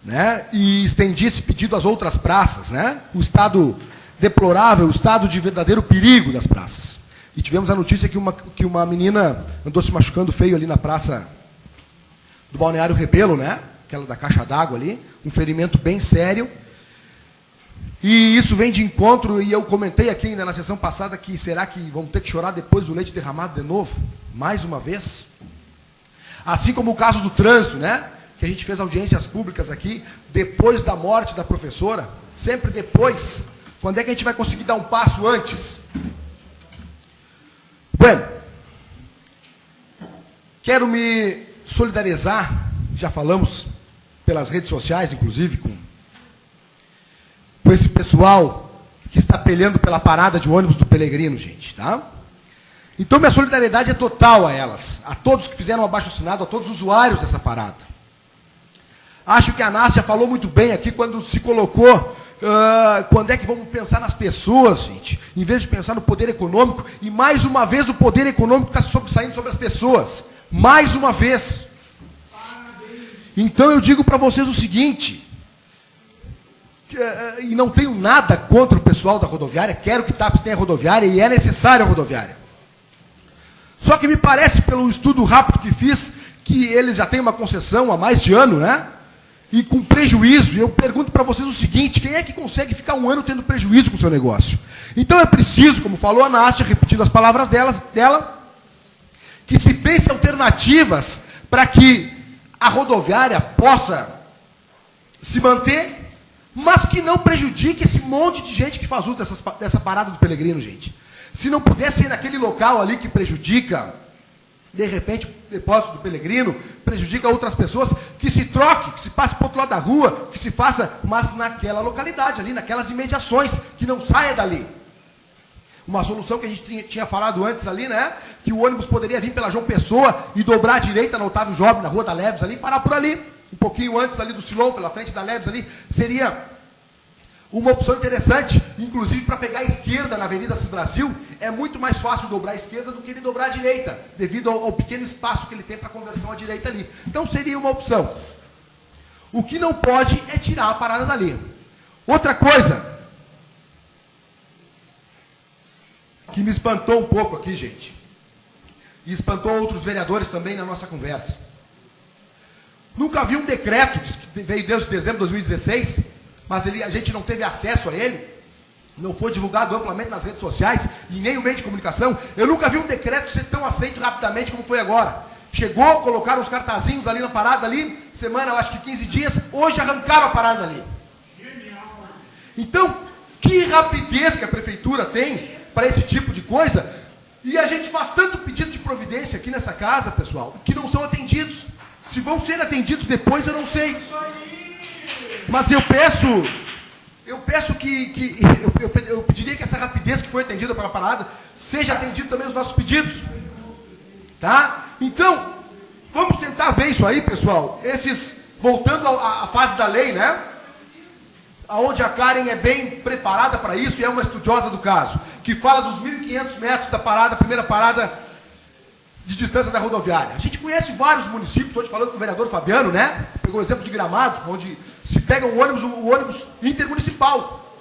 né, e estendi esse pedido às outras praças, né, o estado deplorável, o estado de verdadeiro perigo das praças. E tivemos a notícia que uma menina andou se machucando feio ali na praça do Balneário Rebelo, né, aquela da caixa d'água ali, um ferimento bem sério. E isso vem de encontro, e eu comentei aqui ainda na sessão passada que será que vamos ter que chorar depois do leite derramado de novo? Mais uma vez? Assim como o caso do trânsito, né? Que a gente fez audiências públicas aqui, depois da morte da professora, sempre depois. Quando é que a gente vai conseguir dar um passo antes? Bueno, quero me solidarizar, já falamos pelas redes sociais, inclusive, com esse pessoal que está peleando pela parada de ônibus do Pelegrino, gente, tá? Então, minha solidariedade é total a elas, a todos que fizeram abaixo-assinado, a todos os usuários dessa parada. Acho que a Nácia falou muito bem aqui quando se colocou, quando é que vamos pensar nas pessoas, gente, em vez de pensar no poder econômico, e mais uma vez o poder econômico está sobressaindo sobre as pessoas, mais uma vez. Então eu digo para vocês o seguinte, e não tenho nada contra o pessoal da rodoviária, quero que TAPS tenha rodoviária e é necessária a rodoviária. Só que me parece, pelo estudo rápido que fiz, que eles já têm uma concessão há mais de ano, né? E com prejuízo. E eu pergunto para vocês o seguinte, quem é que consegue ficar um ano tendo prejuízo com o seu negócio? Então é preciso, como falou a Nácia, repetindo as palavras dela, que se pense alternativas para que a rodoviária possa se manter, mas que não prejudique esse monte de gente que faz uso dessa parada do Pelegrino, gente. Se não pudesse ir naquele local ali que prejudica, de repente, o depósito do Pelegrino, prejudica outras pessoas, que se troque, que se passe para o outro lado da rua, que se faça, mas naquela localidade ali, naquelas imediações, que não saia dali. Uma solução que a gente tinha falado antes ali, né? Que o ônibus poderia vir pela João Pessoa e dobrar à direita na Otávio Job, na Rua da Leves ali, e parar por ali. Um pouquinho antes ali do Silon, pela frente da Leves ali, seria uma opção interessante, inclusive para pegar a esquerda na Avenida Cis Brasil, é muito mais fácil dobrar a esquerda do que ele dobrar a direita, devido ao pequeno espaço que ele tem para conversão à direita ali. Então seria uma opção. O que não pode é tirar a parada dali. Outra coisa que me espantou um pouco aqui, gente, e espantou outros vereadores também na nossa conversa. Nunca vi um decreto, que veio desde dezembro de 2016, mas a gente não teve acesso a ele, não foi divulgado amplamente nas redes sociais, e nem o meio de comunicação. Eu nunca vi um decreto ser tão aceito rapidamente como foi agora. Chegou, colocaram os cartazinhos ali na parada ali, semana, eu acho que 15 dias, hoje arrancaram a parada ali. Então, que rapidez que a prefeitura tem para esse tipo de coisa, E a gente faz tanto pedido de providência aqui nessa casa, pessoal, que não são atendidos. Se vão ser atendidos depois, eu não sei. Mas eu peço que eu pediria que essa rapidez que foi atendida para a parada seja atendido também os nossos pedidos. Tá? Então, vamos tentar ver isso aí, pessoal. Voltando à fase da lei, né? Onde a Karen é bem preparada para isso e é uma estudiosa do caso, que fala dos 1.500 metros da parada, primeira parada de distância da rodoviária. A gente conhece vários municípios, hoje falando com o vereador Fabiano, né? Pegou o exemplo de Gramado, onde se pega o ônibus intermunicipal.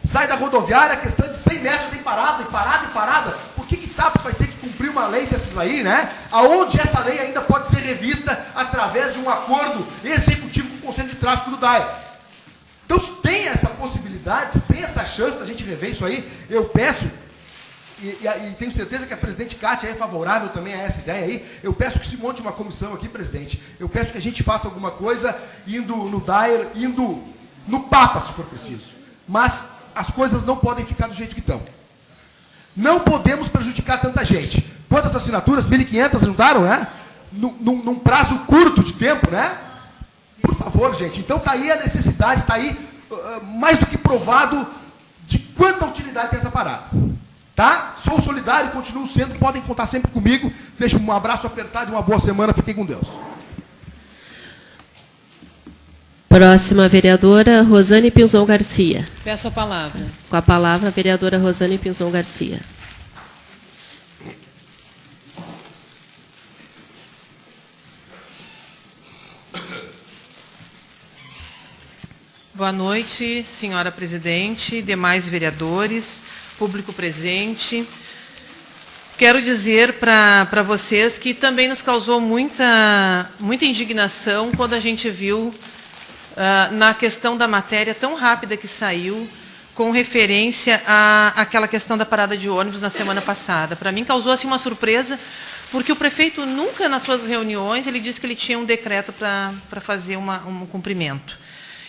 Sai da rodoviária, a questão de 100 metros tem parada, e parada, e parada. Por que TAPS vai ter que cumprir uma lei dessas aí, né? Aonde essa lei ainda pode ser revista através de um acordo executivo com o Conselho de Tráfego do DAER. Então, se tem essa possibilidade, se tem essa chance da gente rever isso aí, eu peço, e tenho certeza que a presidente Kátia é favorável também a essa ideia aí, eu peço que se monte uma comissão aqui, presidente, eu peço que a gente faça alguma coisa, indo no DAER, indo no Papa, se for preciso. Mas as coisas não podem ficar do jeito que estão. Não podemos prejudicar tanta gente. Quantas assinaturas? 1.500 ajudaram, né? Num prazo curto de tempo, né? Por favor, gente. Então está aí a necessidade, está aí mais do que provado de quanta utilidade tem essa parada. Tá? Sou solidário, continuo sendo, podem contar sempre comigo. Deixo um abraço apertado e uma boa semana. Fiquem com Deus. Próxima vereadora, Rosane Pinzon Garcia. Peço a palavra. Com a palavra, a vereadora Rosane Pinzon Garcia. Boa noite, senhora presidente, demais vereadores, público presente. Quero dizer para vocês que também nos causou muita indignação quando a gente viu na questão da matéria tão rápida que saiu com referência àquela questão da parada de ônibus na semana passada. Para mim causou assim, uma surpresa, porque o prefeito nunca nas suas reuniões ele disse que ele tinha um decreto para fazer um cumprimento.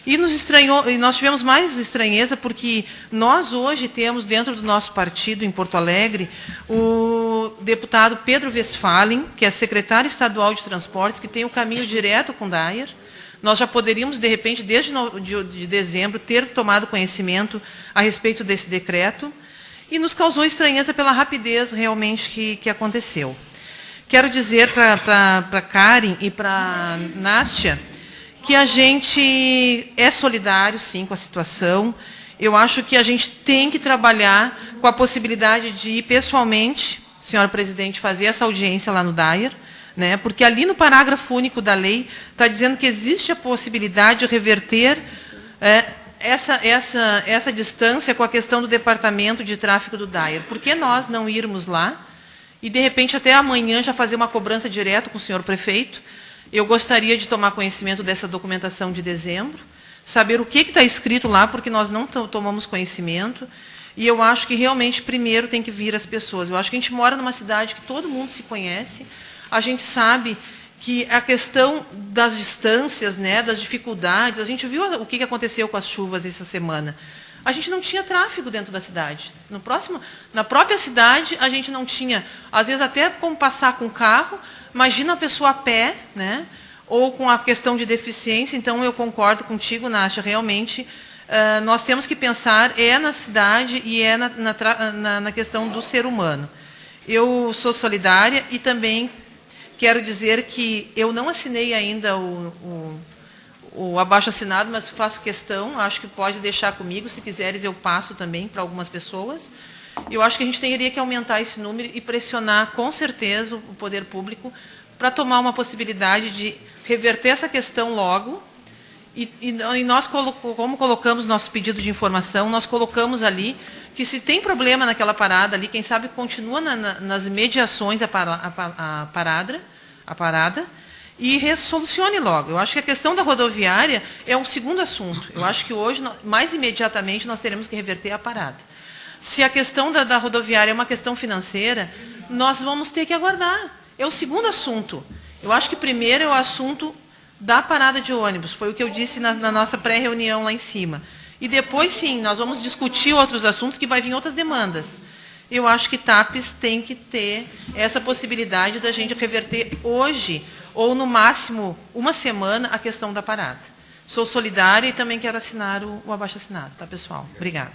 E nos estranhou, e nós tivemos mais estranheza porque nós hoje temos dentro do nosso partido em Porto Alegre o deputado Pedro Westphalen, que é secretário estadual de transportes, que tem um caminho direto com o DAER. Nós já poderíamos, de repente, desde de dezembro, ter tomado conhecimento a respeito desse decreto e nos causou estranheza pela rapidez realmente que aconteceu. Quero dizer para Karen e para Nástia que a gente é solidário, sim, com a situação. Eu acho que a gente tem que trabalhar com a possibilidade de ir pessoalmente, senhora presidente, fazer essa audiência lá no DAER, né? Porque ali no parágrafo único da lei está dizendo que existe a possibilidade de reverter essa distância com a questão do departamento de tráfego do DAER. Por que nós não irmos lá e, de repente, até amanhã já fazer uma cobrança direto com o senhor prefeito? Eu gostaria de tomar conhecimento dessa documentação de dezembro, saber o que está escrito lá, porque nós não tomamos conhecimento, e eu acho que realmente primeiro tem que vir as pessoas. Eu acho que a gente mora numa cidade que todo mundo se conhece, a gente sabe que a questão das distâncias, né, das dificuldades, a gente viu o que aconteceu com as chuvas essa semana. A gente não tinha tráfego dentro da cidade. Na própria cidade, a gente não tinha, às vezes até como passar com carro. Imagina a pessoa a pé, né? Ou com a questão de deficiência. Então, eu concordo contigo, Nástia, realmente nós temos que pensar na cidade e na questão do ser humano. Eu sou solidária e também quero dizer que eu não assinei ainda o abaixo-assinado, mas faço questão, acho que pode deixar comigo, se quiseres eu passo também para algumas pessoas. Eu acho que a gente teria que aumentar esse número e pressionar, com certeza, o poder público para tomar uma possibilidade de reverter essa questão logo. E nós, como colocamos nosso pedido de informação, nós colocamos ali que se tem problema naquela parada ali, quem sabe continua nas mediações a parada e resolucione logo. Eu acho que a questão da rodoviária é um segundo assunto. Eu acho que hoje, mais imediatamente, nós teremos que reverter a parada. Se a questão da rodoviária é uma questão financeira, nós vamos ter que aguardar. É o segundo assunto. Eu acho que primeiro é o assunto da parada de ônibus. Foi o que eu disse na nossa pré-reunião lá em cima. E depois, sim, nós vamos discutir outros assuntos que vai vir outras demandas. eu acho que TAPES tem que ter essa possibilidade da gente reverter hoje, ou no máximo uma semana, a questão da parada. Sou solidária e também quero assinar o abaixo-assinado, tá, pessoal? Obrigada.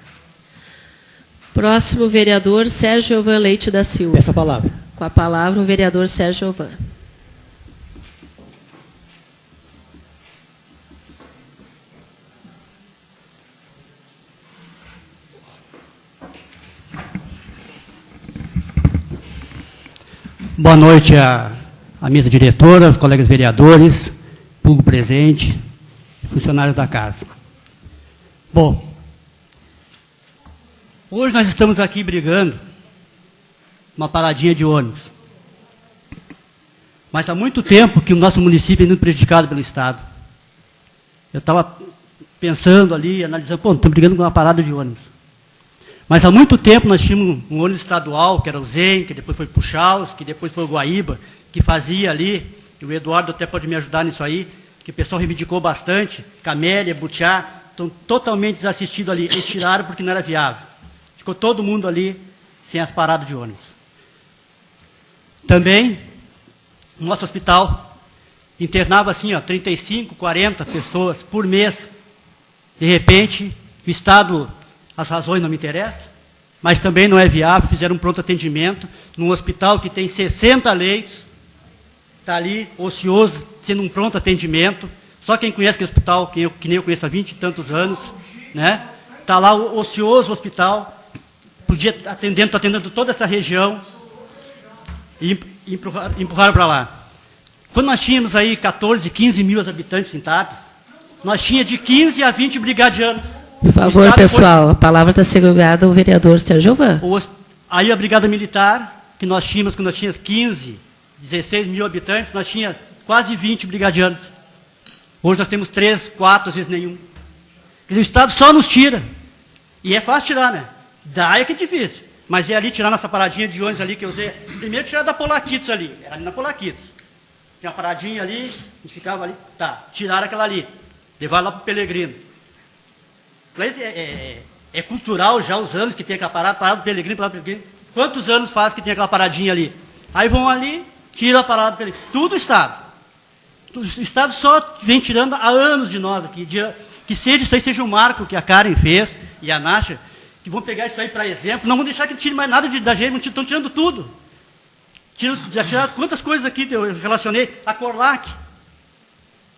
Próximo vereador, Sérgio Ovan Leite da Silva. Peço a palavra. Com a palavra, o vereador Sérgio Ovan. Boa noite à mesa diretora, aos colegas vereadores, público presente, funcionários da casa. Bom, hoje nós estamos aqui brigando uma paradinha de ônibus. Mas há muito tempo que o nosso município é muito prejudicado pelo Estado. Eu estava pensando ali, analisando, estamos brigando com uma parada de ônibus. Mas há muito tempo nós tínhamos um ônibus estadual, que era o Zen, que depois foi para o Chaus, que depois foi o Guaíba, que fazia ali, e o Eduardo até pode me ajudar nisso aí, que o pessoal reivindicou bastante, Camélia, Butiá, estão totalmente desassistidos ali, e tiraram porque não era viável. Ficou todo mundo ali sem as paradas de ônibus. Também, o nosso hospital internava assim, 35, 40 pessoas por mês. De repente, o Estado... As razões não me interessam, mas também não é viável. Fizeram um pronto atendimento num hospital que tem 60 leitos, está ali, ocioso, sendo um pronto atendimento. Só quem conhece aquele hospital, que nem eu conheço há 20 e tantos anos, né? Está lá ocioso o hospital, podia atendendo toda essa região, e empurraram para lá. Quando nós tínhamos aí 14, 15 mil habitantes em TAPES, nós tínhamos de 15 a 20 brigadianos. Por favor, pessoal, a palavra está segregada ao vereador Sérgio Ovan. Aí a Brigada Militar, que nós tínhamos, quando nós tínhamos 15, 16 mil habitantes, nós tínhamos quase 20 brigadianos. Hoje nós temos 3, 4, às vezes nenhum. Quer dizer, o Estado só nos tira. E é fácil tirar, né? Dá é que é difícil. Mas é ali tirar nossa paradinha de ônibus ali que eu usei. Primeiro tirar da Polaquitos ali. Era ali na Polaquitos. Tinha uma paradinha ali, a gente ficava ali. Tá, tiraram aquela ali. Levaram lá para o Pelegrino. É cultural já os anos que tem aquela parada do Pelegrino, parada do Pelegrino. Quantos anos faz que tem aquela paradinha ali? Aí vão ali, tiram a parada do Pelegrino. Tudo o Estado. O Estado só vem tirando há anos de nós aqui. Que seja isso aí, seja um marco que a Karen fez e a Nácia, que vão pegar isso aí para exemplo. Não vão deixar que tire mais nada da gente, estão tirando tudo. Já tiraram quantas coisas aqui eu relacionei. A Corlac.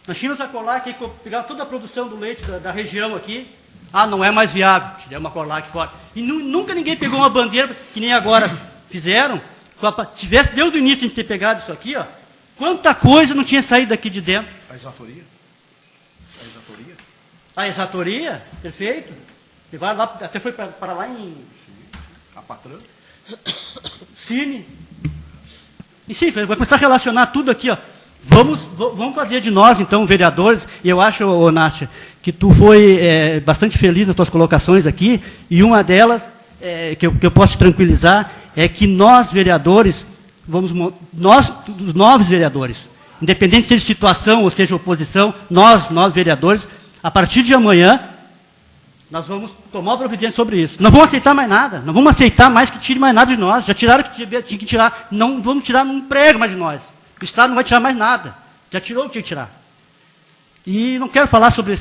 Nós tínhamos a Corlac, que pegava toda a produção do leite da região aqui. Ah, não é mais viável, tirei uma Corlac fora. E nunca ninguém pegou uma bandeira, que nem agora fizeram. Se tivesse desde o início a gente ter pegado isso aqui, ó, quanta coisa não tinha saído daqui de dentro. A exatoria? A exatoria? A exatoria, perfeito. Levaram lá, até foi para lá em... A patrã? Cine. E sim, vai começar a relacionar tudo aqui, ó. Vamos fazer de nós, então, vereadores, e eu acho, ô Nácia, que tu foi bastante feliz nas tuas colocações aqui, e uma delas, que eu posso te tranquilizar, é que nós, vereadores, os novos vereadores, independente seja situação ou seja oposição, nós vereadores, a partir de amanhã, nós vamos tomar uma providência sobre isso. Não vamos aceitar mais nada, não vamos aceitar mais que tire mais nada de nós, já tiraram o que tinha que tirar, não vamos tirar um prego mais de nós. O Estado não vai tirar mais nada. Já tirou o que tinha que tirar. E não quero falar sobre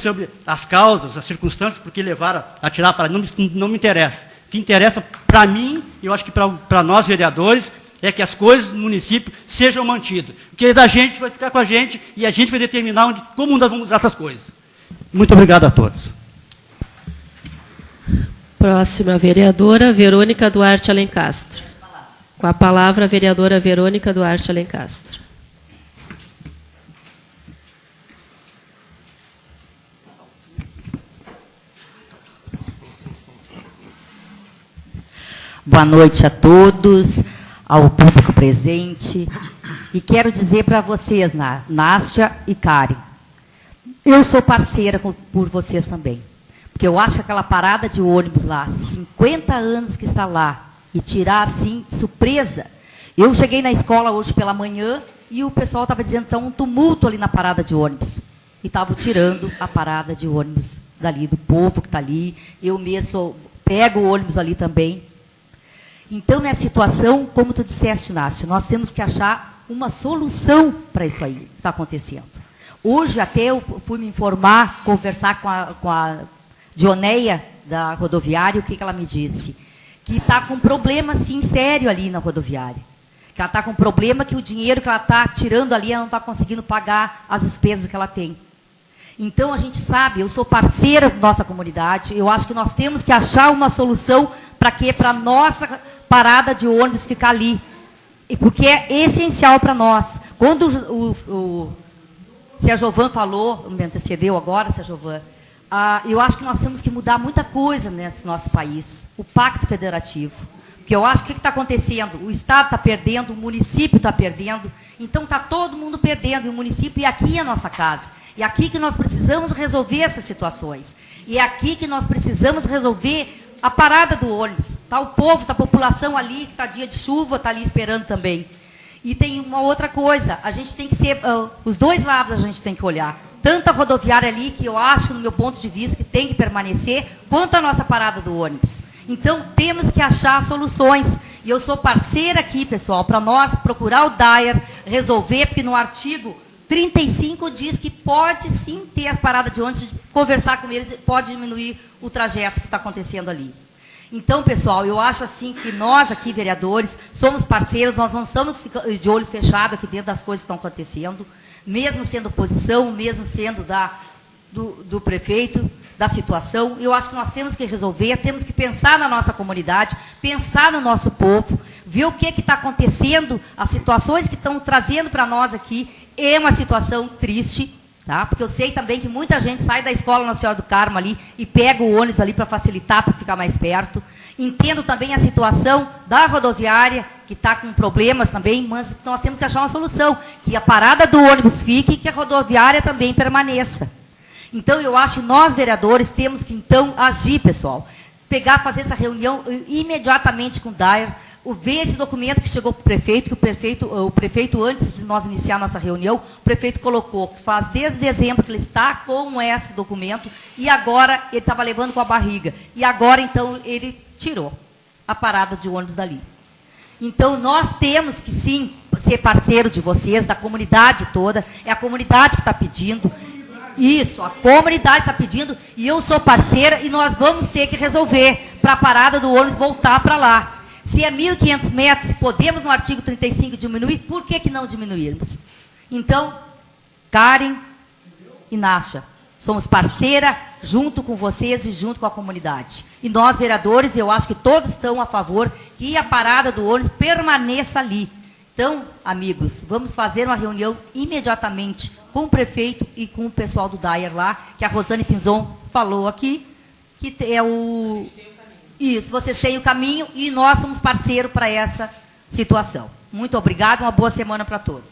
as causas, as circunstâncias, porque levaram a tirar para... Não me interessa. O que interessa para mim, e eu acho que para nós vereadores, é que as coisas do município sejam mantidas. O que é da gente vai ficar com a gente e a gente vai determinar como nós vamos usar essas coisas. Muito obrigado a todos. Próxima vereadora, Verônica Duarte Alencastro. Com a palavra, a vereadora Verônica Duarte Alencastro. Boa noite a todos, ao público presente. E quero dizer para vocês, Nácia e Karen, eu sou parceira por vocês também. Porque eu acho que aquela parada de ônibus lá, 50 anos que está lá, e tirar assim, surpresa. Eu cheguei na escola hoje pela manhã e o pessoal estava dizendo que está um tumulto ali na parada de ônibus. E estavam tirando a parada de ônibus dali, do povo que está ali. Eu mesmo pego o ônibus ali também. Então, nessa situação, como tu disseste, Nácia, nós temos que achar uma solução para isso aí que está acontecendo. Hoje, até eu fui me informar, conversar com a Dioneia da rodoviária, o que ela me disse? Que está com um problema, sim, sério ali na rodoviária. Que ela está com um problema que o dinheiro que ela está tirando ali, ela não está conseguindo pagar as despesas que ela tem. Então, a gente sabe, eu sou parceira da nossa comunidade, eu acho que nós temos que achar uma solução para quê? Para a nossa parada de ônibus ficar ali. E porque é essencial para nós. Quando o Sr. Jovan falou, me antecedeu agora, Sr. Jovan, eu acho que nós temos que mudar muita coisa nesse nosso país. O Pacto Federativo. Porque eu acho que o que está acontecendo? O Estado está perdendo, o município está perdendo. Então, está todo mundo perdendo. E o município, e aqui é a nossa casa. E é aqui que nós precisamos resolver essas situações. E é aqui que nós precisamos resolver a parada do ônibus. Está o povo, está a população ali, que está dia de chuva, está ali esperando também. E tem uma outra coisa, a gente tem que ser, os dois lados a gente tem que olhar. Tanto a rodoviária ali, que eu acho, no meu ponto de vista, que tem que permanecer, quanto a nossa parada do ônibus. Então, temos que achar soluções. E eu sou parceira aqui, pessoal, para nós procurar o DAER, resolver, porque no artigo 35 diz que pode sim ter a parada de ônibus, conversar com eles, pode diminuir o trajeto que está acontecendo ali. Então, pessoal, eu acho assim que nós aqui, vereadores, somos parceiros, nós não estamos de olhos fechados aqui dentro das coisas que estão acontecendo, mesmo sendo oposição, mesmo sendo do prefeito, da situação. Eu acho que nós temos que resolver, temos que pensar na nossa comunidade, pensar no nosso povo, ver o que está acontecendo, as situações que estão trazendo para nós aqui. É uma situação triste, tá? Porque eu sei também que muita gente sai da escola Nossa Senhora do Carmo ali e pega o ônibus ali para facilitar, para ficar mais perto. Entendo também a situação da rodoviária, que está com problemas também, mas nós temos que achar uma solução, que a parada do ônibus fique e que a rodoviária também permaneça. Então, eu acho que nós, vereadores, temos que, então, agir, pessoal. Fazer essa reunião imediatamente com o DAER, ver esse documento que chegou para o prefeito, que o prefeito, antes de nós iniciar a nossa reunião, o prefeito colocou, que faz desde dezembro que ele está com esse documento, e agora ele estava levando com a barriga. E agora, então, ele tirou a parada de ônibus dali. Então, nós temos que, sim, ser parceiro de vocês, da comunidade toda, é a comunidade que está pedindo. Isso, a comunidade está pedindo, e eu sou parceira, e nós vamos ter que resolver para a parada do ônibus voltar para lá. Se é 1.500 metros, se podemos no artigo 35 diminuir, por que não diminuirmos? Então, Karen e Nácia, somos parceira junto com vocês e junto com a comunidade. E nós, vereadores, eu acho que todos estão a favor que a parada do ônibus permaneça ali. Então, amigos, vamos fazer uma reunião imediatamente com o prefeito e com o pessoal do DAER lá, que a Rosane Pinzon falou aqui, que é o... Isso, vocês têm o caminho e nós somos parceiro para essa situação. Muito obrigada, uma boa semana para todos.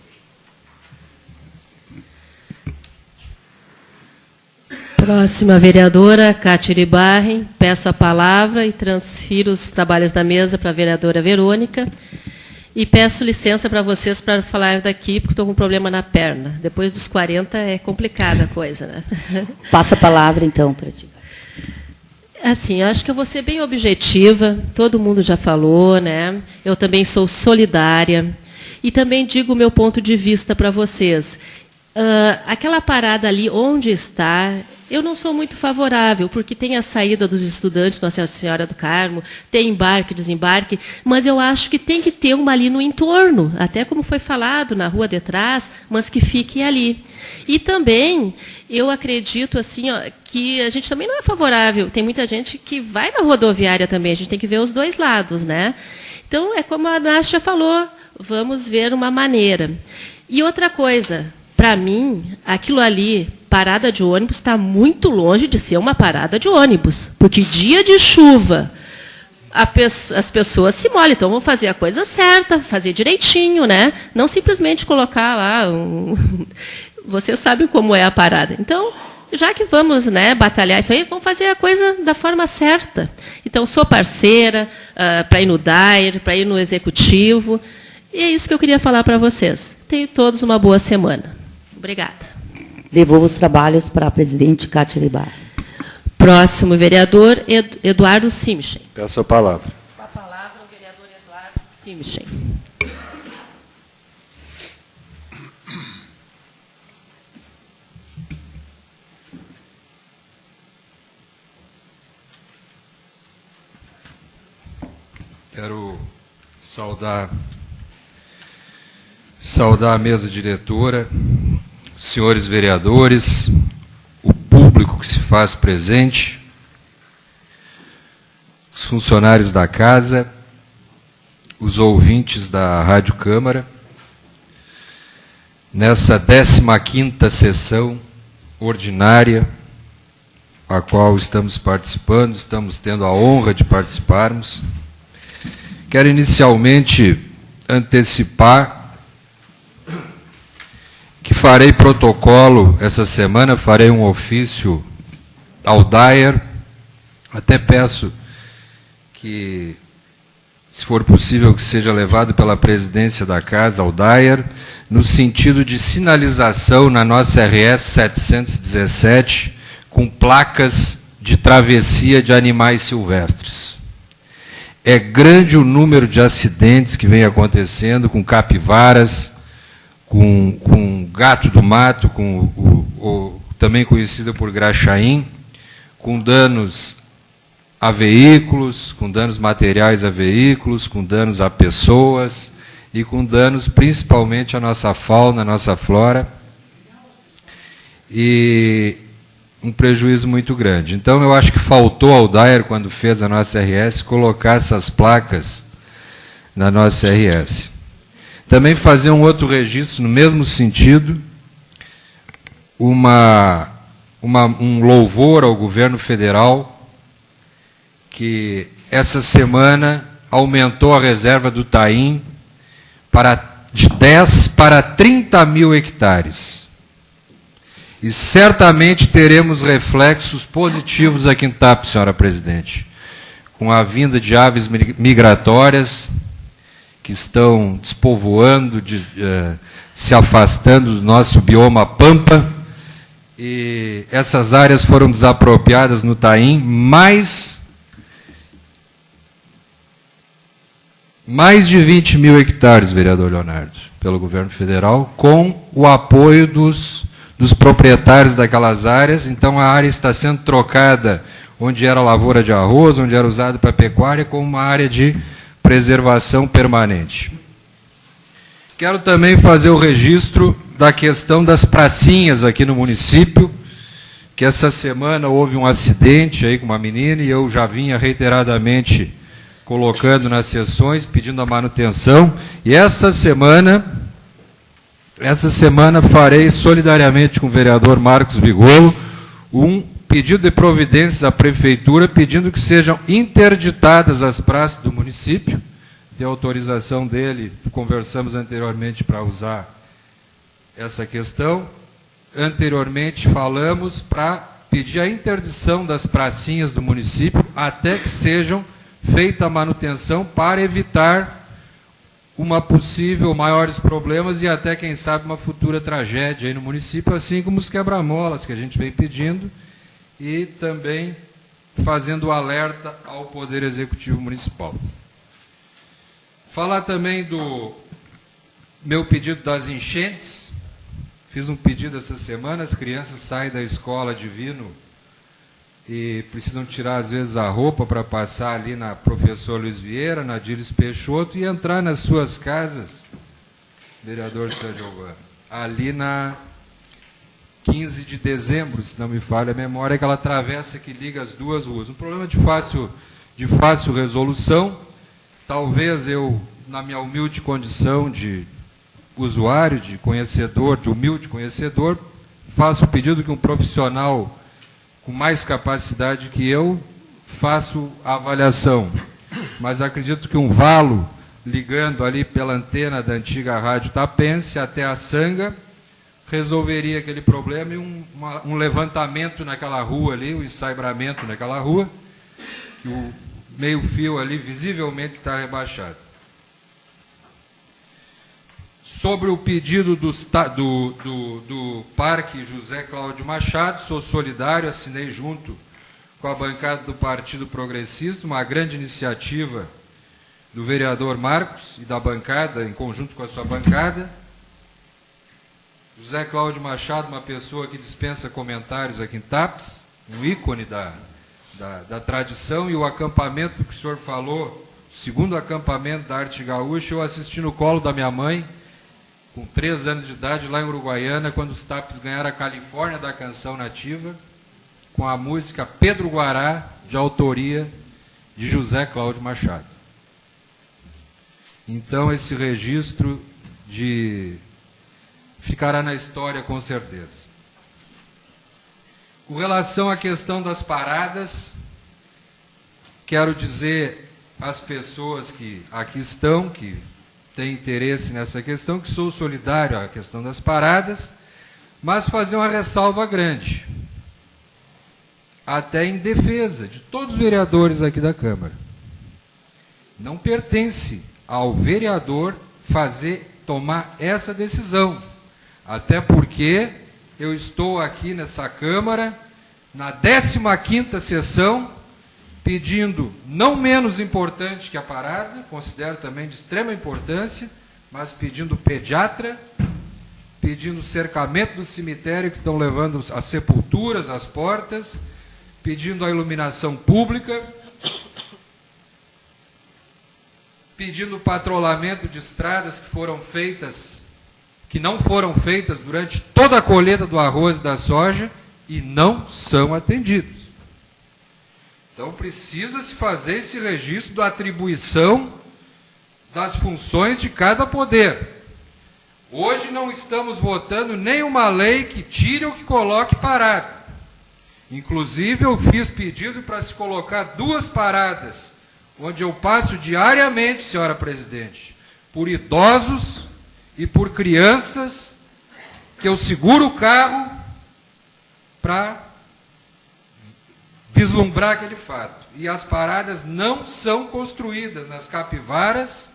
Próxima vereadora, Cátia Iribarren. Peço a palavra e transfiro os trabalhos da mesa para a vereadora Verônica. E peço licença para vocês para falar daqui, porque estou com um problema na perna. Depois dos 40 é complicada a coisa, né? Passa a palavra, então, para ti. Assim, acho que eu vou ser bem objetiva, todo mundo já falou, né? Eu também sou solidária e também digo o meu ponto de vista para vocês. Aquela parada ali onde está, eu não sou muito favorável, porque tem a saída dos estudantes Nossa Senhora do Carmo, tem embarque, desembarque, mas eu acho que tem que ter uma ali no entorno, até como foi falado, na rua de trás, mas que fique ali. E também, eu acredito assim, ó, que a gente também não é favorável, tem muita gente que vai na rodoviária também, a gente tem que ver os dois lados, né? Então, é como a Nácia falou, vamos ver uma maneira. E outra coisa, para mim, aquilo ali, parada de ônibus, está muito longe de ser uma parada de ônibus, porque dia de chuva, as pessoas se molham, então vão fazer a coisa certa, fazer direitinho, né? Não simplesmente colocar lá Você sabe como é a parada. Então, já que vamos, né, batalhar isso aí, vamos fazer a coisa da forma certa. Então, sou parceira para ir no DAER, para ir no Executivo, e é isso que eu queria falar para vocês. Tenham todos uma boa semana. Obrigada. Devolvo os trabalhos para a presidente Cátia Iribarren. Próximo vereador, Eduardo Simchen. Peço a palavra. Com a palavra, o vereador Simchen. Quero saudar a mesa diretora, os senhores vereadores, o público que se faz presente, os funcionários da casa, os ouvintes da Rádio Câmara, nessa 15ª sessão ordinária, a qual estamos participando, estamos tendo a honra de participarmos. Quero inicialmente antecipar que farei protocolo essa semana, farei um ofício ao Dyer, até peço que, se for possível, que seja levado pela presidência da casa ao Dyer, no sentido de sinalização na nossa RS 717, com placas de travessia de animais silvestres. É grande o número de acidentes que vem acontecendo com capivaras, com gato do mato, também conhecido por graxaim, com danos a veículos, com danos materiais a veículos, com danos a pessoas e com danos principalmente à nossa fauna, à nossa flora, e um prejuízo muito grande. Então, eu acho que faltou ao Dyer, quando fez a nossa RS, colocar essas placas na nossa RS. Também fazer um outro registro, no mesmo sentido, um louvor ao governo federal, que essa semana aumentou a reserva do Taim de 10 para 30 mil hectares. E certamente teremos reflexos positivos aqui em TAP, senhora presidente, com a vinda de aves migratórias que estão despovoando, se afastando do nosso bioma pampa, e essas áreas foram desapropriadas no Taim, mais de 20 mil hectares, vereador Leonardo, pelo governo federal, com o apoio dos proprietários daquelas áreas. Então, a área está sendo trocada, onde era lavoura de arroz, onde era usado para pecuária, como uma área de preservação permanente. Quero também fazer o registro da questão das pracinhas aqui no município, que essa semana houve um acidente aí com uma menina, e eu já vinha reiteradamente colocando nas sessões, pedindo a manutenção, e essa semana farei, solidariamente com o vereador Marcos Vigolo, um pedido de providências à Prefeitura, pedindo que sejam interditadas as praças do município. Tem autorização dele, conversamos anteriormente para usar essa questão. Anteriormente falamos para pedir a interdição das pracinhas do município, até que sejam feita a manutenção, para evitar uma possível maiores problemas e até, quem sabe, uma futura tragédia aí no município, assim como os quebra-molas que a gente vem pedindo, e também fazendo alerta ao Poder Executivo Municipal. Falar também do meu pedido das enchentes. Fiz um pedido essa semana, as crianças saem da escola Divino e precisam tirar, às vezes, a roupa para passar ali na Professor Luiz Vieira, na Díris Peixoto, e entrar nas suas casas, vereador Sérgio Albano, ali na 15 de dezembro, se não me falha a memória, aquela travessa que liga as duas ruas. Um problema de fácil resolução. Talvez eu, na minha humilde condição de usuário, de conhecedor, de humilde conhecedor, faça o pedido que um profissional com mais capacidade que eu faça a avaliação. Mas acredito que um valo ligando ali pela antena da antiga Rádio Tapense até a Sanga resolveria aquele problema, e um levantamento naquela rua ali, um ensaibramento naquela rua, que o meio-fio ali visivelmente está rebaixado. Sobre o pedido do Parque José Cláudio Machado, sou solidário, assinei junto com a bancada do Partido Progressista, uma grande iniciativa do vereador Marcos e da bancada, em conjunto com a sua bancada. José Cláudio Machado, uma pessoa que dispensa comentários aqui em Tapes, um ícone da tradição, e o acampamento que o senhor falou, o segundo acampamento da arte gaúcha, eu assisti no colo da minha mãe, com 3 anos de idade, lá em Uruguaiana, quando os Tapes ganharam a Califórnia da canção nativa, com a música Pedro Guará, de autoria de José Cláudio Machado. Então, esse registro ficará na história, com certeza. Com relação à questão das paradas, quero dizer às pessoas que aqui estão, que têm interesse nessa questão, que sou solidário à questão das paradas, mas fazer uma ressalva grande, até em defesa de todos os vereadores aqui da Câmara. Não pertence ao vereador tomar essa decisão, até porque eu estou aqui nessa Câmara, na 15ª sessão, pedindo, não menos importante que a parada, considero também de extrema importância, mas pedindo pediatra, pedindo cercamento do cemitério que estão levando as sepulturas, as portas, pedindo a iluminação pública, pedindo o patrulhamento de estradas que não foram feitas durante toda a colheita do arroz e da soja e não são atendidos. Então precisa se fazer esse registro da atribuição das funções de cada poder. Hoje não estamos votando nenhuma lei que tire ou que coloque parada. Inclusive eu fiz pedido para se colocar 2 paradas, onde eu passo diariamente, senhora presidente, por idosos e por crianças, que eu seguro o carro para vislumbrar aquele fato. E as paradas não são construídas nas capivaras,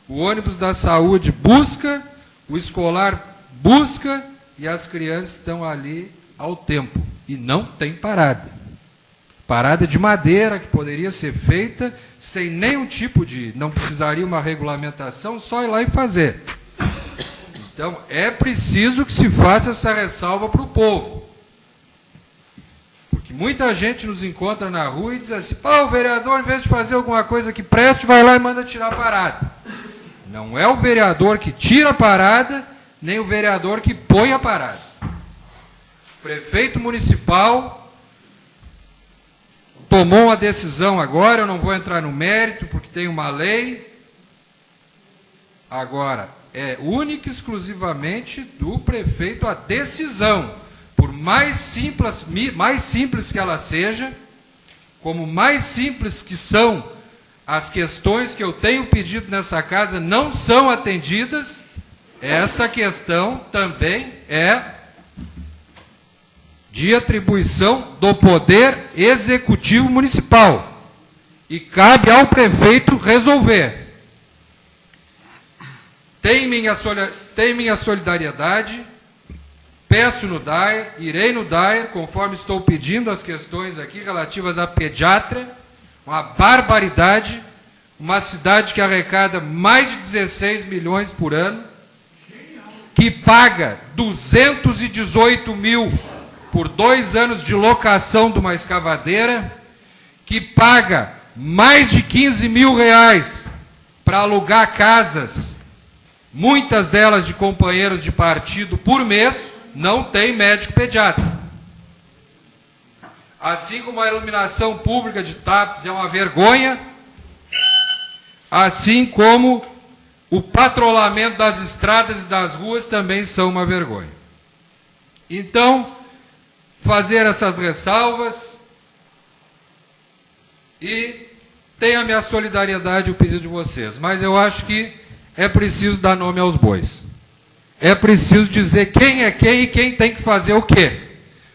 o ônibus da saúde busca, o escolar busca, e as crianças estão ali ao tempo. E não tem parada. Parada de madeira que poderia ser feita sem nenhum tipo não precisaria uma regulamentação, só ir lá e fazer. Então, é preciso que se faça essa ressalva para o povo. Porque muita gente nos encontra na rua e diz assim, o vereador, em vez de fazer alguma coisa que preste, vai lá e manda tirar a parada. Não é o vereador que tira a parada, nem o vereador que põe a parada. O prefeito municipal tomou uma decisão agora, eu não vou entrar no mérito, porque tem uma lei. Agora, é única e exclusivamente do prefeito a decisão, por mais simples que ela seja, como mais simples que são as questões que eu tenho pedido nessa casa não são atendidas, essa questão também é de atribuição do Poder Executivo Municipal. E cabe ao prefeito resolver. Tem minha solidariedade, peço no DAER, irei no DAER, conforme estou pedindo as questões aqui relativas à pediatra, uma barbaridade, uma cidade que arrecada mais de 16 milhões por ano, que paga 218 mil por 2 anos de locação de uma escavadeira, que paga mais de 15 mil reais para alugar casas, muitas delas de companheiros de partido por mês, não tem médico pediatra. Assim como a iluminação pública de Tapes é uma vergonha, assim como o patrulhamento das estradas e das ruas também são uma vergonha. Então, fazer essas ressalvas e tenho a minha solidariedade e o pedido de vocês. Mas eu acho que é preciso dar nome aos bois. É preciso dizer quem é quem e quem tem que fazer o quê.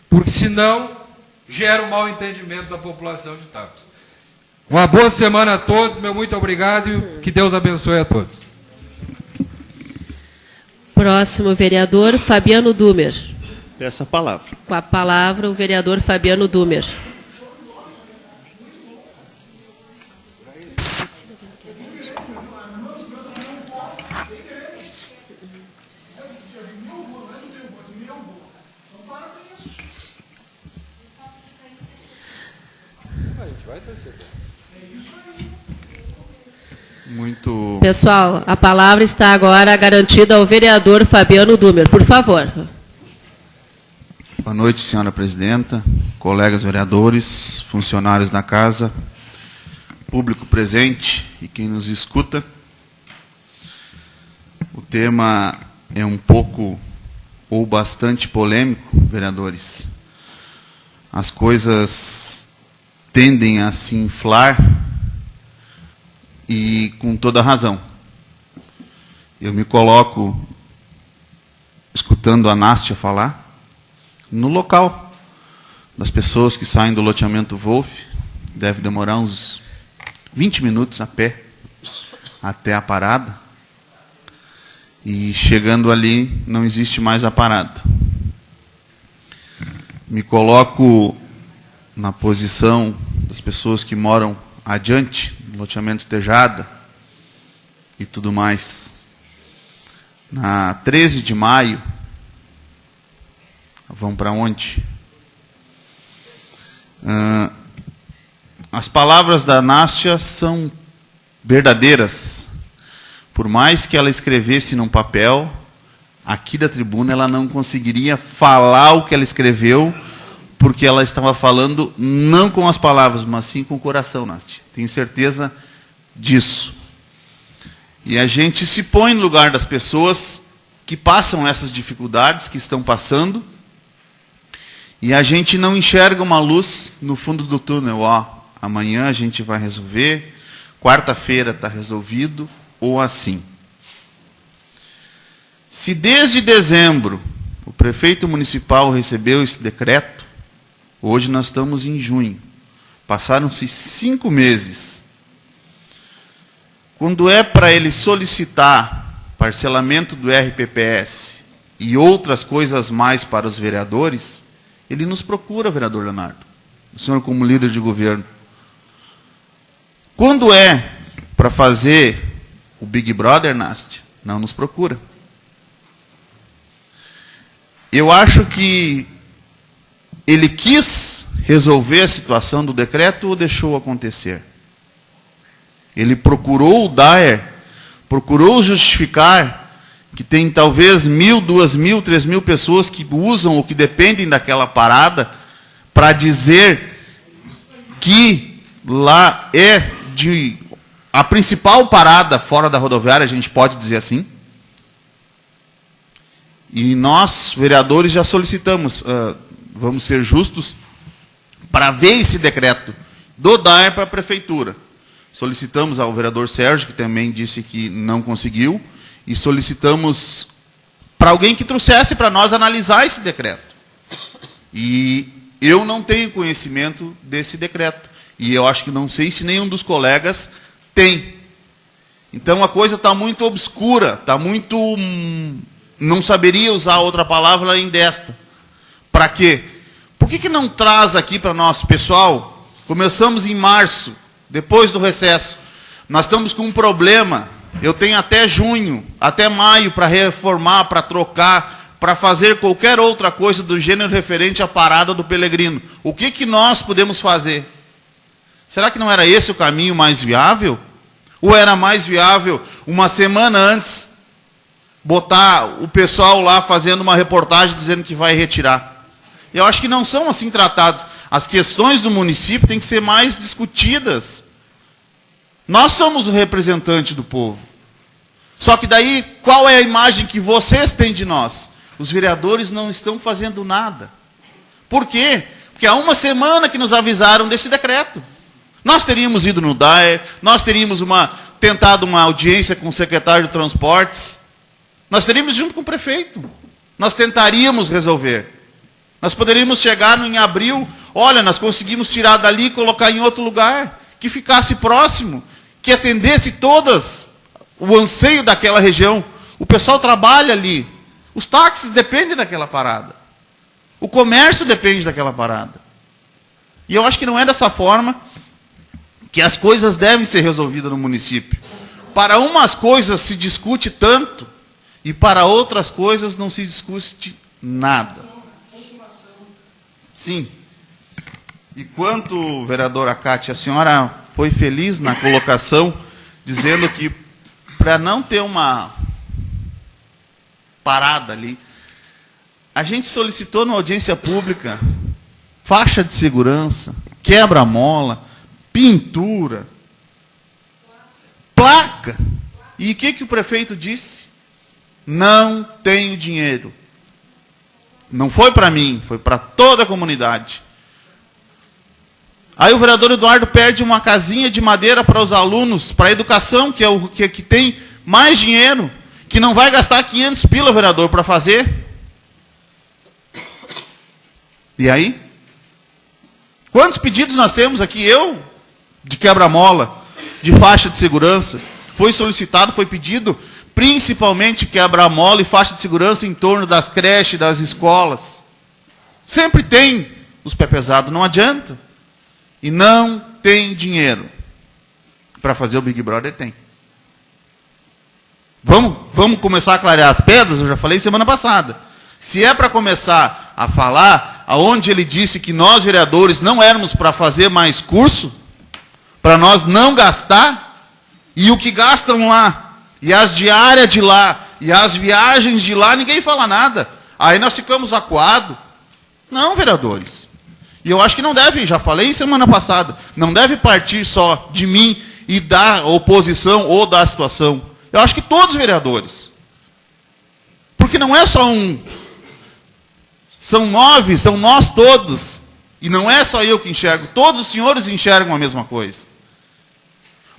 Porque senão gera um mau entendimento da população de Tapes. Uma boa semana a todos, meu muito obrigado e que Deus abençoe a todos. Próximo vereador, Fabiano Dumer. Peço a palavra. Com a palavra, o vereador Fabiano Dumer. Muito. Pessoal, a palavra está agora garantida ao vereador Fabiano Dumer. Por favor. Boa noite, senhora presidenta, colegas vereadores, funcionários da casa, público presente e quem nos escuta. O tema é um pouco ou bastante polêmico, vereadores. As coisas tendem a se inflar e com toda razão. Eu me coloco, escutando a Nástia falar, no local das pessoas que saem do loteamento Wolf. Deve demorar uns 20 minutos a pé até a parada. E chegando ali, não existe mais a parada. Me coloco na posição das pessoas que moram adiante, no loteamento Tejada e tudo mais. Na 13 de maio, vão para onde? As palavras da Nástia são verdadeiras. Por mais que ela escrevesse num papel, aqui da tribuna ela não conseguiria falar o que ela escreveu, porque ela estava falando não com as palavras, mas sim com o coração, Nástia. Tenho certeza disso. E a gente se põe no lugar das pessoas que passam essas dificuldades, que estão passando, e a gente não enxerga uma luz no fundo do túnel. Ó, amanhã a gente vai resolver, quarta-feira está resolvido, ou assim. Se desde dezembro o prefeito municipal recebeu esse decreto, hoje nós estamos em junho. Passaram-se 5 meses. Quando é para ele solicitar parcelamento do RPPS e outras coisas mais para os vereadores, ele nos procura, vereador Leonardo, o senhor como líder de governo. Quando é para fazer o Big Brother, Nástia, não nos procura. Eu acho que ele quis resolver a situação do decreto ou deixou acontecer? Ele procurou o Daer, procurou justificar que tem talvez 1.000, 2.000, 3.000 pessoas que usam ou que dependem daquela parada para dizer que lá é a principal parada fora da rodoviária, a gente pode dizer assim. E nós, vereadores, já solicitamos, vamos ser justos, para ver esse decreto do Daer para a prefeitura. Solicitamos ao vereador Sérgio, que também disse que não conseguiu, e solicitamos para alguém que trouxesse para nós analisar esse decreto. E eu não tenho conhecimento desse decreto. E eu acho que não sei se nenhum dos colegas tem. Então a coisa está muito obscura, está muito... não saberia usar outra palavra além desta. Para quê? Por que não traz aqui para nós, pessoal? Começamos em março, depois do recesso. Nós estamos com um problema. Eu tenho até junho, até maio para reformar, para trocar, para fazer qualquer outra coisa do gênero referente à parada do Pelegrino. O que nós podemos fazer? Será que não era esse o caminho mais viável? Ou era mais viável, uma semana antes, botar o pessoal lá fazendo uma reportagem dizendo que vai retirar? Eu acho que não são assim tratados. As questões do município têm que ser mais discutidas. Nós somos o representante do povo. Só que daí, qual é a imagem que vocês têm de nós? Os vereadores não estão fazendo nada. Por quê? Porque há uma semana que nos avisaram desse decreto. Nós teríamos ido no Daer, nós teríamos tentado uma audiência com o secretário de Transportes, nós teríamos junto com o prefeito, nós tentaríamos resolver. Nós poderíamos chegar em abril, olha, nós conseguimos tirar dali e colocar em outro lugar, que ficasse próximo, que atendesse todas o anseio daquela região. O pessoal trabalha ali, os táxis dependem daquela parada, o comércio depende daquela parada. E eu acho que não é dessa forma que as coisas devem ser resolvidas no município. Para umas coisas se discute tanto, e para outras coisas não se discute nada. Sim. E quanto, vereadora Cátia, a senhora foi feliz na colocação, dizendo que, para não ter uma parada ali, a gente solicitou na audiência pública faixa de segurança, quebra-mola, pintura, placa. E o que o prefeito disse? Não tenho dinheiro. Não foi para mim, foi para toda a comunidade. Aí o vereador Eduardo perde uma casinha de madeira para os alunos, para a educação, que é o que tem mais dinheiro, que não vai gastar 500 pila, vereador, para fazer. E aí? Quantos pedidos nós temos aqui? Eu, de quebra-mola, de faixa de segurança, foi solicitado, foi pedido, principalmente quebra-mola e faixa de segurança em torno das creches, das escolas. Sempre tem os pé pesados, não adianta. E não tem dinheiro. Para fazer o Big Brother, tem. Vamos começar a clarear as pedras? Eu já falei semana passada. Se é para começar a falar, aonde ele disse que nós, vereadores, não éramos para fazer mais curso, para nós não gastar, e o que gastam lá, e as diárias de lá, e as viagens de lá, ninguém fala nada. Aí nós ficamos acuados. Não, vereadores. E eu acho que não deve, já falei semana passada, não deve partir só de mim e da oposição ou da situação. Eu acho que todos os vereadores. Porque não é só um. São 9, são nós todos. E não é só eu que enxergo, todos os senhores enxergam a mesma coisa.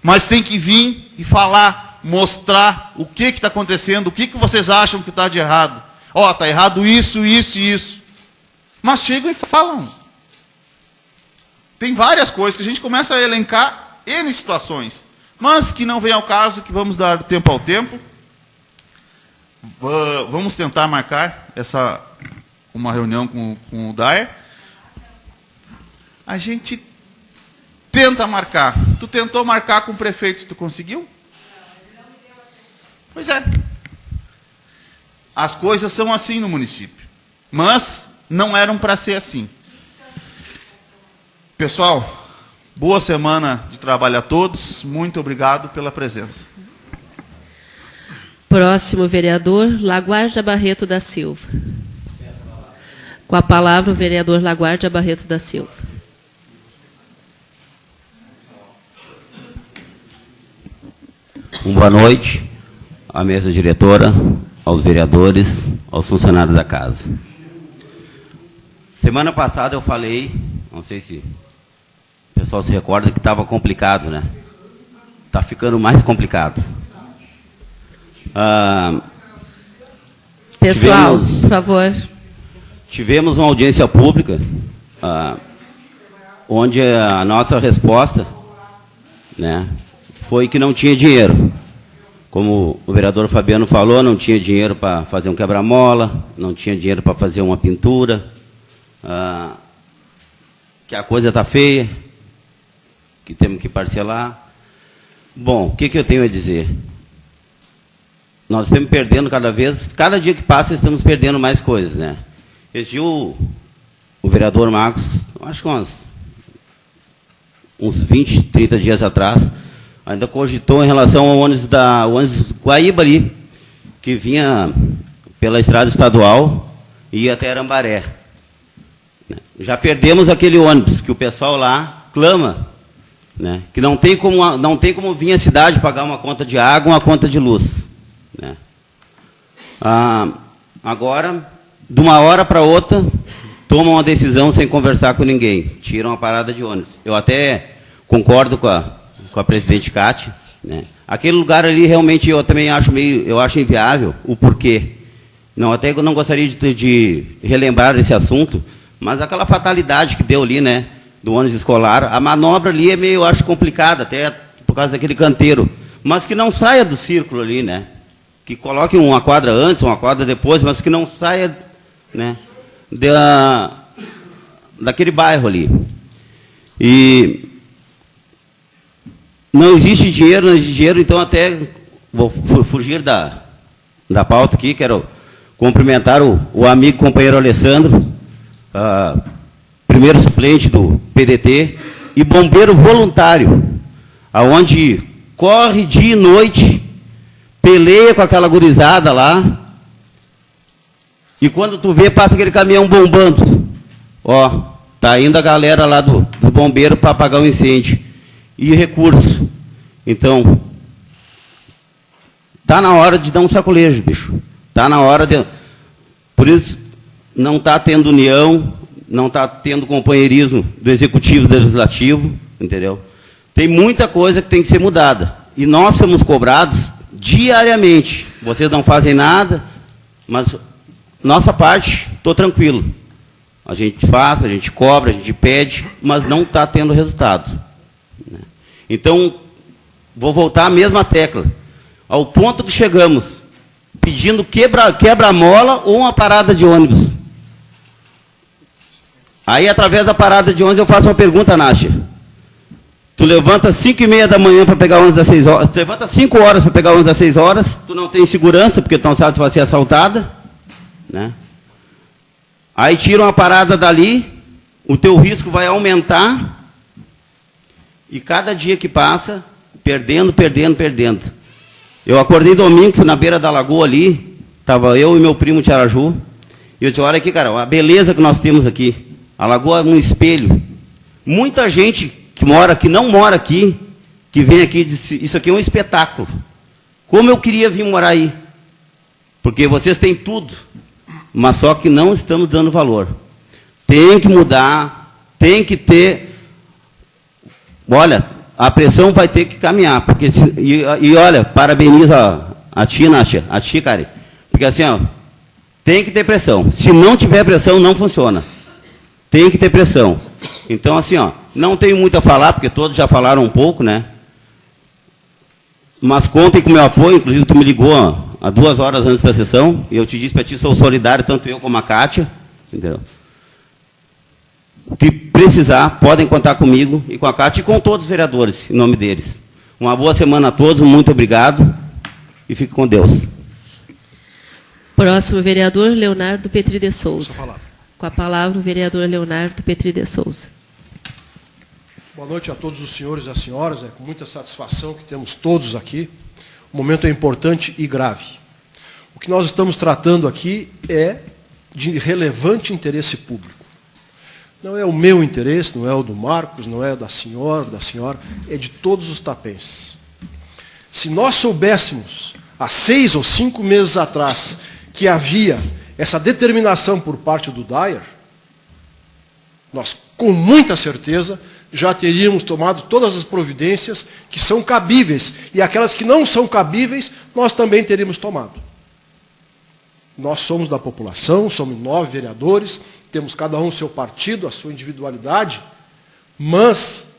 Mas tem que vir e falar, mostrar o que está acontecendo, o que vocês acham que está de errado. Ó, está errado isso, isso e isso. Mas chegam e falam. Tem várias coisas que a gente começa a elencar N situações, mas que não vem ao caso, que vamos dar tempo ao tempo. Vamos tentar marcar uma reunião com o Daer. A gente tenta marcar. Tu tentou marcar com o prefeito, tu conseguiu? Pois é. As coisas são assim no município, mas não eram para ser assim. Pessoal, boa semana de trabalho a todos. Muito obrigado pela presença. Próximo vereador, Laguardia Barreto da Silva. Com a palavra, o vereador Laguardia Barreto da Silva. Boa noite à mesa diretora, aos vereadores, aos funcionários da casa. Semana passada eu falei, não sei se o pessoal se recorda, que estava complicado, né? Está ficando mais complicado. Pessoal, por favor. Tivemos uma audiência pública, onde a nossa resposta, né, foi que não tinha dinheiro. Como o vereador Fabiano falou, não tinha dinheiro para fazer um quebra-mola, não tinha dinheiro para fazer uma pintura, que a coisa está feia, que temos que parcelar. Bom, o que eu tenho a dizer? Nós estamos perdendo cada dia que passa, estamos perdendo mais coisas, né? Esse dia o vereador Marcos, acho que uns 20, 30 dias atrás, ainda cogitou em relação ao ônibus Guaíba ali, que vinha pela estrada estadual e ia até Arambaré. Já perdemos aquele ônibus que o pessoal lá clama, né, que não tem como vir à cidade pagar uma conta de água, uma conta de luz, né. Agora, de uma hora para outra, tomam uma decisão sem conversar com ninguém, tiram a parada de ônibus. Eu até concordo com a presidente Cátia, né. Aquele lugar ali realmente eu também acho inviável. O porquê? Até eu não gostaria de relembrar esse assunto, mas aquela fatalidade que deu ali, né, do ônibus escolar, a manobra ali é meio, eu acho, complicada, até por causa daquele canteiro, mas que não saia do círculo ali, né, que coloque uma quadra antes, uma quadra depois, mas que não saia, né, daquele bairro ali. E não existe dinheiro, então até vou fugir da pauta aqui, quero cumprimentar o amigo companheiro Alessandro, primeiro suplente do PDT, e bombeiro voluntário, aonde corre dia e noite, peleia com aquela gurizada lá, e quando tu vê, passa aquele caminhão bombando. Ó, tá indo a galera lá do bombeiro para apagar o incêndio. E recurso. Então, tá na hora de dar um sacolejo, bicho. Tá na hora de... Por isso, não está tendo união, não está tendo companheirismo do Executivo e do Legislativo, entendeu? Tem muita coisa que tem que ser mudada. E nós somos cobrados diariamente. Vocês não fazem nada, mas nossa parte, estou tranquilo. A gente faz, a gente cobra, a gente pede, mas não está tendo resultado. Então, vou voltar à mesma tecla. Ao ponto que chegamos, pedindo quebra-mola ou uma parada de ônibus. Aí, através da parada de ônibus, eu faço uma pergunta, Nácia. Tu levanta 5h30 da manhã para pegar o ônibus das 6 horas, tu levanta 5 horas para pegar o ônibus das 6 horas, tu não tem segurança, porque tu não sabe se vai ser assaltada, né? Aí tiram a parada dali, o teu risco vai aumentar, e cada dia que passa, perdendo. Eu acordei domingo, fui na beira da lagoa ali, estava eu e meu primo Tiaraju, e eu disse, olha aqui, cara, a beleza que nós temos aqui. A lagoa é um espelho. Muita gente que não mora aqui, que vem aqui e diz, isso aqui é um espetáculo. Como eu queria vir morar aí. Porque vocês têm tudo, mas só que não estamos dando valor. Tem que mudar, tem que ter... Olha, a pressão vai ter que caminhar. Porque e olha, parabenizo a ti, Nácia, a ti, Cari. Porque assim, ó, tem que ter pressão. Se não tiver pressão, não funciona. Tem que ter pressão. Então, assim, ó, não tenho muito a falar, porque todos já falaram um pouco, né? Mas contem com o meu apoio, inclusive tu me ligou há 2 horas antes da sessão, e eu te disse para ti, sou solidário, tanto eu como a Kátia, entendeu? O que precisar, podem contar comigo e com a Kátia e com todos os vereadores, em nome deles. Uma boa semana a todos, muito obrigado, e fique com Deus. Próximo vereador, Leonardo Petri de Souza. Com a palavra, o vereador Leonardo Petri de Souza. Boa noite a todos os senhores e as senhoras. É com muita satisfação que temos todos aqui. O momento é importante e grave. O que nós estamos tratando aqui é de relevante interesse público. Não é o meu interesse, não é o do Marcos, não é da senhora, é de todos os tapenses. Se nós soubéssemos, há 6 ou 5 meses atrás, que havia essa determinação por parte do Dyer, nós, com muita certeza, já teríamos tomado todas as providências que são cabíveis, e aquelas que não são cabíveis, nós também teríamos tomado. Nós somos da população, somos 9 vereadores, temos cada um o seu partido, a sua individualidade, mas,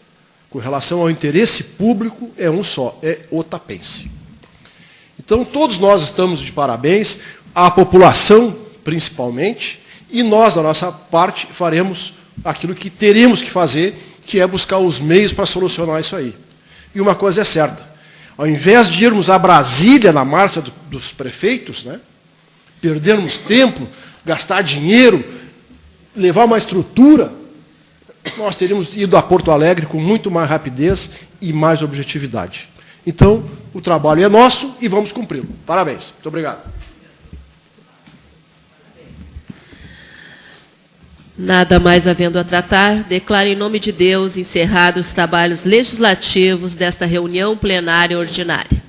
com relação ao interesse público, é um só, é o tapense. Então, todos nós estamos de parabéns, a população, principalmente, e nós, da nossa parte, faremos aquilo que teremos que fazer, que é buscar os meios para solucionar isso aí. E uma coisa é certa, ao invés de irmos a Brasília, na marcha dos prefeitos, né, perdermos tempo, gastar dinheiro, levar uma estrutura, nós teríamos ido a Porto Alegre com muito mais rapidez e mais objetividade. Então, o trabalho é nosso e vamos cumpri-lo. Parabéns. Muito obrigado. Nada mais havendo a tratar, declaro em nome de Deus encerrados os trabalhos legislativos desta reunião plenária ordinária.